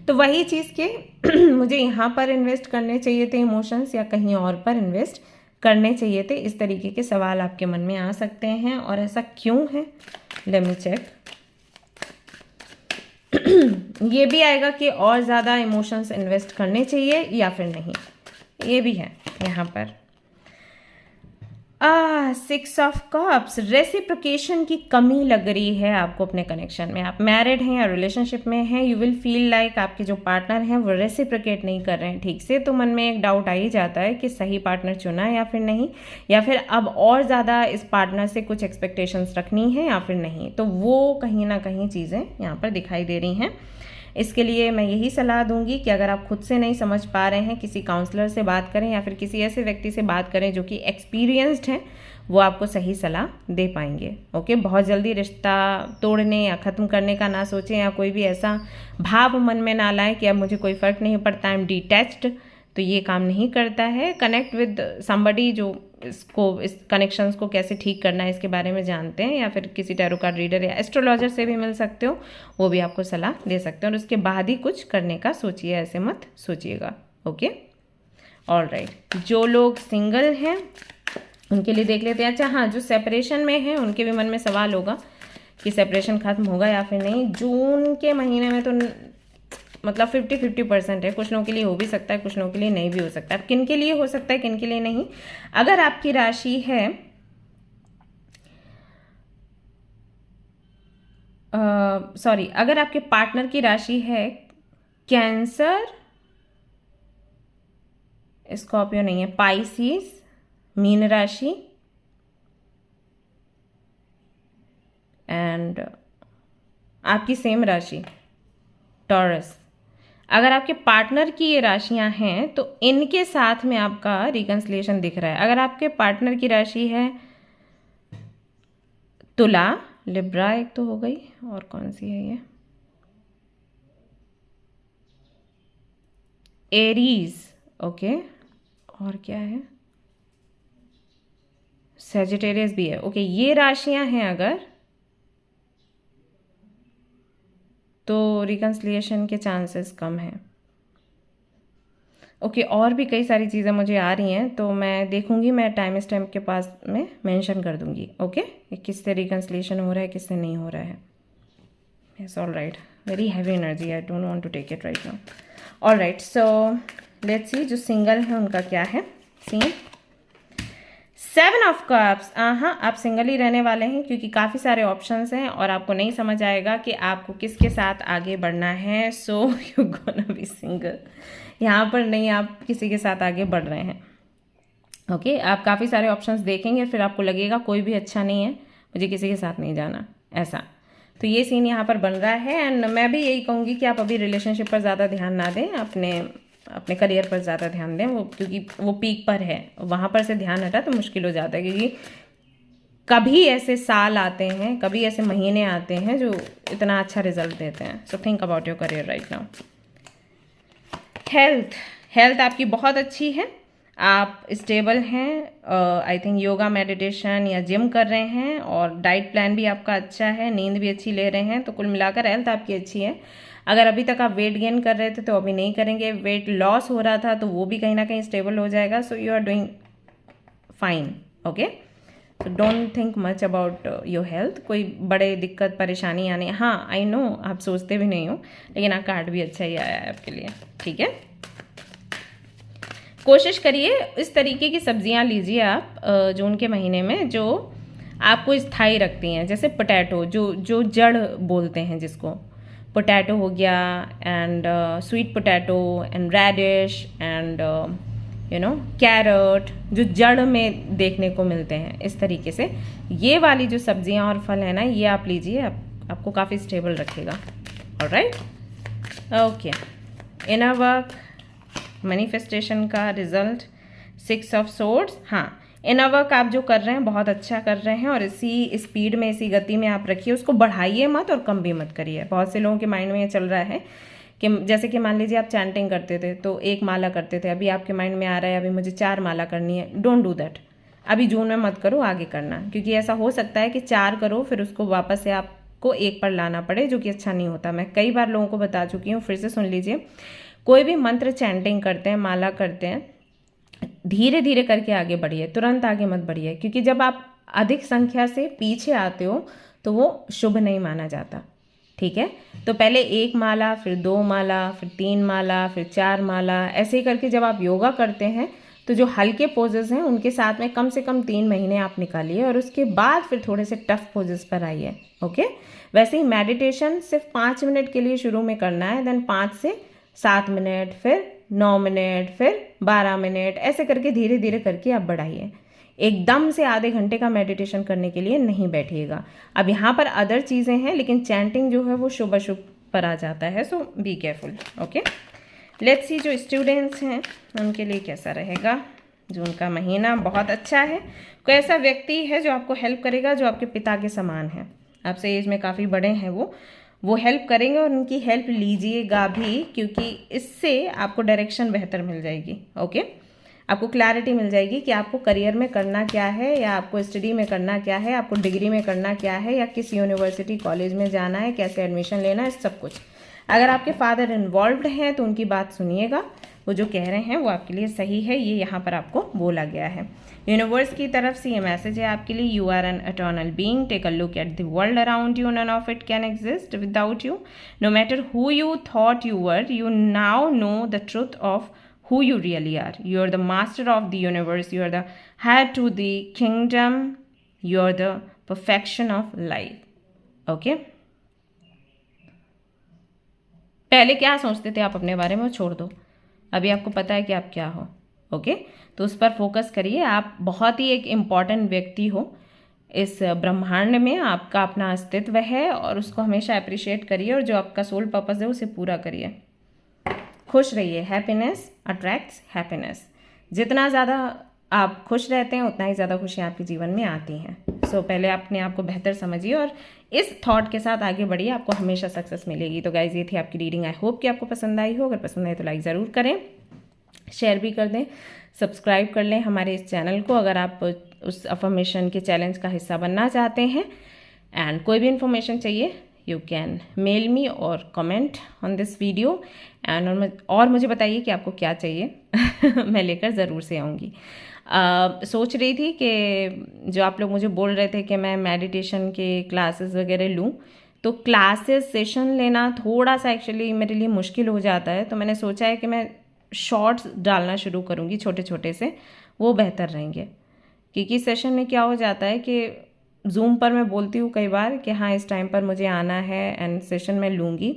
तो वही चीज़ के मुझे यहाँ पर इन्वेस्ट करने चाहिए थे इमोशंस या कहीं और पर इन्वेस्ट करने चाहिए थे। इस तरीके के सवाल आपके मन में आ सकते हैं, और ऐसा क्यों है, लेट मी चेक। ये भी आएगा कि और ज़्यादा इमोशंस इन्वेस्ट करने चाहिए या फिर नहीं, ये भी है यहाँ पर। 6 ऑफ कप्स, रेसिप्रोकेशन की कमी लग रही है आपको अपने कनेक्शन में। आप मैरिड हैं या रिलेशनशिप में हैं, यू विल फील लाइक आपके जो पार्टनर हैं वो रेसिप्रोकेट नहीं कर रहे हैं ठीक से। तो मन में एक डाउट आ ही जाता है कि सही पार्टनर चुना है या फिर नहीं, या फिर अब और ज़्यादा इस पार्टनर से कुछ एक्सपेक्टेशंस रखनी है या फिर नहीं। तो वो कहीं ना कहीं चीज़ें यहाँ पर दिखाई दे रही हैं। इसके लिए मैं यही सलाह दूंगी कि अगर आप खुद से नहीं समझ पा रहे हैं, किसी काउंसलर से बात करें या फिर किसी ऐसे व्यक्ति से बात करें जो कि एक्सपीरियंस्ड हैं, वो आपको सही सलाह दे पाएंगे। ओके, बहुत जल्दी रिश्ता तोड़ने या ख़त्म करने का ना सोचें, या कोई भी ऐसा भाव मन में ना लाएं कि अब मुझे कोई फ़र्क नहीं पड़ता, आई एम डिटैच्ड, तो ये काम नहीं करता है। कनेक्ट विद समबडी जो इस कनेक्शंस को कैसे ठीक करना है इसके बारे में जानते हैं, या फिर किसी टैरो कार्ड रीडर या एस्ट्रोलॉजर से भी मिल सकते हो, वो भी आपको सलाह दे सकते हैं। और उसके बाद ही कुछ करने का सोचिए, ऐसे मत सोचिएगा। Okay, alright. जो लोग सिंगल हैं उनके लिए देख लेते हैं। अच्छा हाँ, जो सेपरेशन में हैं उनके भी मन में सवाल होगा कि सेपरेशन खत्म होगा या फिर नहीं। जून के महीने में तो मतलब 50-50% है, कुछ लोगों के लिए हो भी सकता है, कुछ लोगों के लिए नहीं भी हो सकता है। अब किन के लिए हो सकता है, किन के लिए नहीं। अगर आपकी राशि है अगर आपके पार्टनर की राशि है कैंसर, स्कॉर्पियो नहीं है, पाइसिस, मीन राशि, एंड आपकी सेम राशि टॉरस, अगर आपके पार्टनर की ये राशियां हैं तो इनके साथ में आपका रिकन्सिलिएशन दिख रहा है। अगर आपके पार्टनर की राशि है तुला, लिब्रा एक तो हो गई, और कौन सी है ये, एरीज, ओके, और क्या है, सेजिटेरियस भी है। ओके, ये राशियां हैं अगर, तो रिकन्सिलिएशन के चांसेस कम हैं। ओके, और भी कई सारी चीज़ें मुझे आ रही हैं, तो मैं देखूंगी, मैं टाइम स्टैम्प के पास में मेंशन कर दूंगी। ओके, किससे रिकन्सिलिएशन हो रहा है, किससे नहीं हो रहा है। Yes, all right, very heavy energy, I don't want to take it right now. All right, so let's see जो सिंगल है उनका क्या है सीन। 7 ऑफ कप्स, हाँ, आप सिंगल ही रहने वाले हैं क्योंकि काफ़ी सारे ऑप्शंस हैं और आपको नहीं समझ आएगा कि आपको किसके साथ आगे बढ़ना है। So you gonna be single, यहाँ पर नहीं आप किसी के साथ आगे बढ़ रहे हैं। ओके, आप काफ़ी सारे ऑप्शंस देखेंगे, फिर आपको लगेगा कोई भी अच्छा नहीं है, मुझे किसी के साथ नहीं जाना, ऐसा। तो ये सीन यहाँ पर बन रहा है। एंड मैं भी यही कहूँगी कि आप अभी रिलेशनशिप पर ज़्यादा ध्यान ना दें, अपने करियर पर ज़्यादा ध्यान दें, वो क्योंकि वो पीक पर है, वहाँ पर से ध्यान हटा तो मुश्किल हो जाता है। क्योंकि कभी ऐसे साल आते हैं, कभी ऐसे महीने आते हैं जो इतना अच्छा रिजल्ट देते हैं। So think about your career right now. Health आपकी बहुत अच्छी है, आप स्टेबल हैं, आई थिंक योगा, मेडिटेशन या जिम कर रहे हैं, और डाइट प्लान भी आपका अच्छा है, नींद भी अच्छी ले रहे हैं, तो कुल मिलाकर हेल्थ आपकी अच्छी है। अगर अभी तक आप वेट गेन कर रहे थे तो अभी नहीं करेंगे, वेट लॉस हो रहा था तो वो भी कहीं ना कहीं स्टेबल हो जाएगा। So you are doing fine. Okay, तो don't think much about your health, कोई बड़े दिक्कत परेशानी आने, हाँ आई नो आप सोचते भी नहीं हो, लेकिन आप कार्ड भी अच्छा ही आया है आपके लिए। ठीक है, कोशिश करिए इस तरीके की सब्जियां लीजिए आप जून के महीने में जो आपको स्थायी रखती हैं, जैसे पोटैटो, जो जड़ बोलते हैं जिसको, पोटैटो हो गया, and sweet potato, and radish, and carrot, जो जड़ में देखने को मिलते हैं। इस तरीके से ये वाली जो सब्जियां और फल है ना, ये आप लीजिए, आपको काफ़ी स्टेबल रखेगा। Alright, okay, inner work, manifestation का रिजल्ट, 6 ऑफ सोर्ड्स। हाँ, इनर वर्क आप जो कर रहे हैं बहुत अच्छा कर रहे हैं, और इसी स्पीड में, इसी गति में आप रखिए, उसको बढ़ाइए मत और कम भी मत करिए। बहुत से लोगों के माइंड में ये चल रहा है कि जैसे कि मान लीजिए आप चैंटिंग करते थे तो 1 माला करते थे, अभी आपके माइंड में आ रहा है अभी मुझे 4 माला करनी है। डोंट डू दैट, अभी जून में मत करो, आगे करना, क्योंकि ऐसा हो सकता है कि 4 करो फिर उसको वापस से आपको 1 पर लाना पड़े, जो कि अच्छा नहीं होता। मैं कई बार लोगों को बता चुकी हूँ, फिर से सुन लीजिए। कोई भी मंत्र चैंटिंग करते हैं, माला करते हैं, धीरे धीरे करके आगे बढ़िए, तुरंत आगे मत बढ़िए, क्योंकि जब आप अधिक संख्या से पीछे आते हो तो वो शुभ नहीं माना जाता। ठीक है, तो पहले 1 माला, फिर 2 माला, फिर 3 माला, फिर 4 माला, ऐसे ही करके जब आप योगा करते हैं तो जो हल्के पोजेस हैं उनके साथ में कम से कम 3 महीने आप निकालिए और उसके बाद फिर थोड़े से टफ पोजेस पर आइए। ओके, वैसे ही मेडिटेशन सिर्फ 5 मिनट के लिए शुरू में करना है, देन 5 से 7 मिनट, फिर 9 मिनट, फिर 12 मिनट, ऐसे करके धीरे धीरे करके आप बढ़ाइए। एकदम से आधे घंटे का मेडिटेशन करने के लिए नहीं बैठिएगा। अब यहाँ पर अदर चीज़ें हैं, लेकिन चैंटिंग जो है वो शुभ अशुभ पर आ जाता है, so be careful. Okay, let's see जो स्टूडेंट्स हैं उनके लिए कैसा रहेगा। जून का महीना बहुत अच्छा है। कोई ऐसा व्यक्ति है जो आपको हेल्प करेगा, जो आपके पिता के समान है, आपसे एज में काफ़ी बड़े हैं, वो हेल्प करेंगे और उनकी हेल्प लीजिएगा भी, क्योंकि इससे आपको डायरेक्शन बेहतर मिल जाएगी। ओके, आपको क्लैरिटी मिल जाएगी कि आपको करियर में करना क्या है, या आपको स्टडी में करना क्या है, आपको डिग्री में करना क्या है, या किस यूनिवर्सिटी कॉलेज में जाना है, कैसे एडमिशन लेना है, सब कुछ। अगर आपके फादर इन्वॉल्व्ड हैं तो उनकी बात सुनिएगा, वो जो कह रहे हैं वो आपके लिए सही है, ये यहाँ पर आपको बोला गया है। यूनिवर्स की तरफ से ये मैसेज है आपके लिए, you are an eternal being, take a look at the world around you, none of it can exist without you, no matter who you thought you were, you now know the truth of who you really are. You are the master of the universe. You are the head to the kingdom. You are the perfection of life. Okay? पहले क्या सोचते थे आप अपने बारे में, छोड़ दो। अभी आपको पता है कि आप क्या हो। ओके, तो उस पर फोकस करिए। आप बहुत ही एक इम्पॉर्टेंट व्यक्ति हो इस ब्रह्मांड में, आपका अपना अस्तित्व है और उसको हमेशा अप्रिशिएट करिए, और जो आपका सोल पर्पस है उसे पूरा करिए। खुश रहिए। Happiness attracts happiness. जितना ज़्यादा आप खुश रहते हैं उतना ही ज़्यादा खुशियाँ आपके जीवन में आती हैं। सो पहले अपने आप को बेहतर समझिए और इस थॉट के साथ आगे बढ़िए, आपको हमेशा सक्सेस मिलेगी। तो गाइज, ये थी आपकी रीडिंग। आई होप कि आपको पसंद आई हो। अगर पसंद आए तो लाइक ज़रूर करें, शेयर भी कर दें, सब्सक्राइब कर लें हमारे इस चैनल को अगर आप उस अफर्मेशन के चैलेंज का हिस्सा बनना चाहते हैं। एंड कोई भी इन्फॉर्मेशन चाहिए, यू कैन मेल मी और comment on this video. And और मुझे बताइए कि आपको क्या चाहिए मैं लेकर ज़रूर से आऊँगी। सोच रही थी कि जो आप लोग मुझे बोल रहे थे कि मैं मेडिटेशन के क्लासेस वगैरह लूँ, तो क्लासेस सेशन लेना थोड़ा सा एक्चुअली मेरे लिए मुश्किल हो जाता है। तो मैंने सोचा है कि मैं शॉर्ट्स डालना शुरू करूँगी, छोटे छोटे से, वो बेहतर रहेंगे। क्योंकि सेशन में क्या हो जाता है कि जूम पर मैं बोलती हूँ कई बार कि हाँ इस टाइम पर मुझे आना है एंड सेशन मैं लूँगी,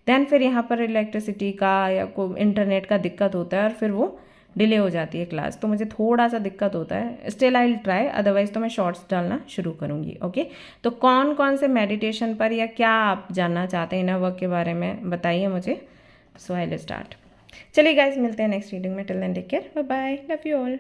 दैन फिर यहाँ पर इलेक्ट्रिसिटी का या कोई इंटरनेट का दिक्कत होता है और फिर वो डिले हो जाती है क्लास, तो मुझे थोड़ा सा दिक्कत होता है। Still I will try, otherwise तो मैं शॉर्ट्स डालना शुरू करूँगी। ओके, तो कौन कौन से मेडिटेशन पर या क्या आप जानना चाहते हैं इनर वर्क के बारे में बताइए मुझे। So I will start. चलिए गाइज, मिलते हैं नेक्स्ट रीडिंग में। Till then take care, bye bye, love you all.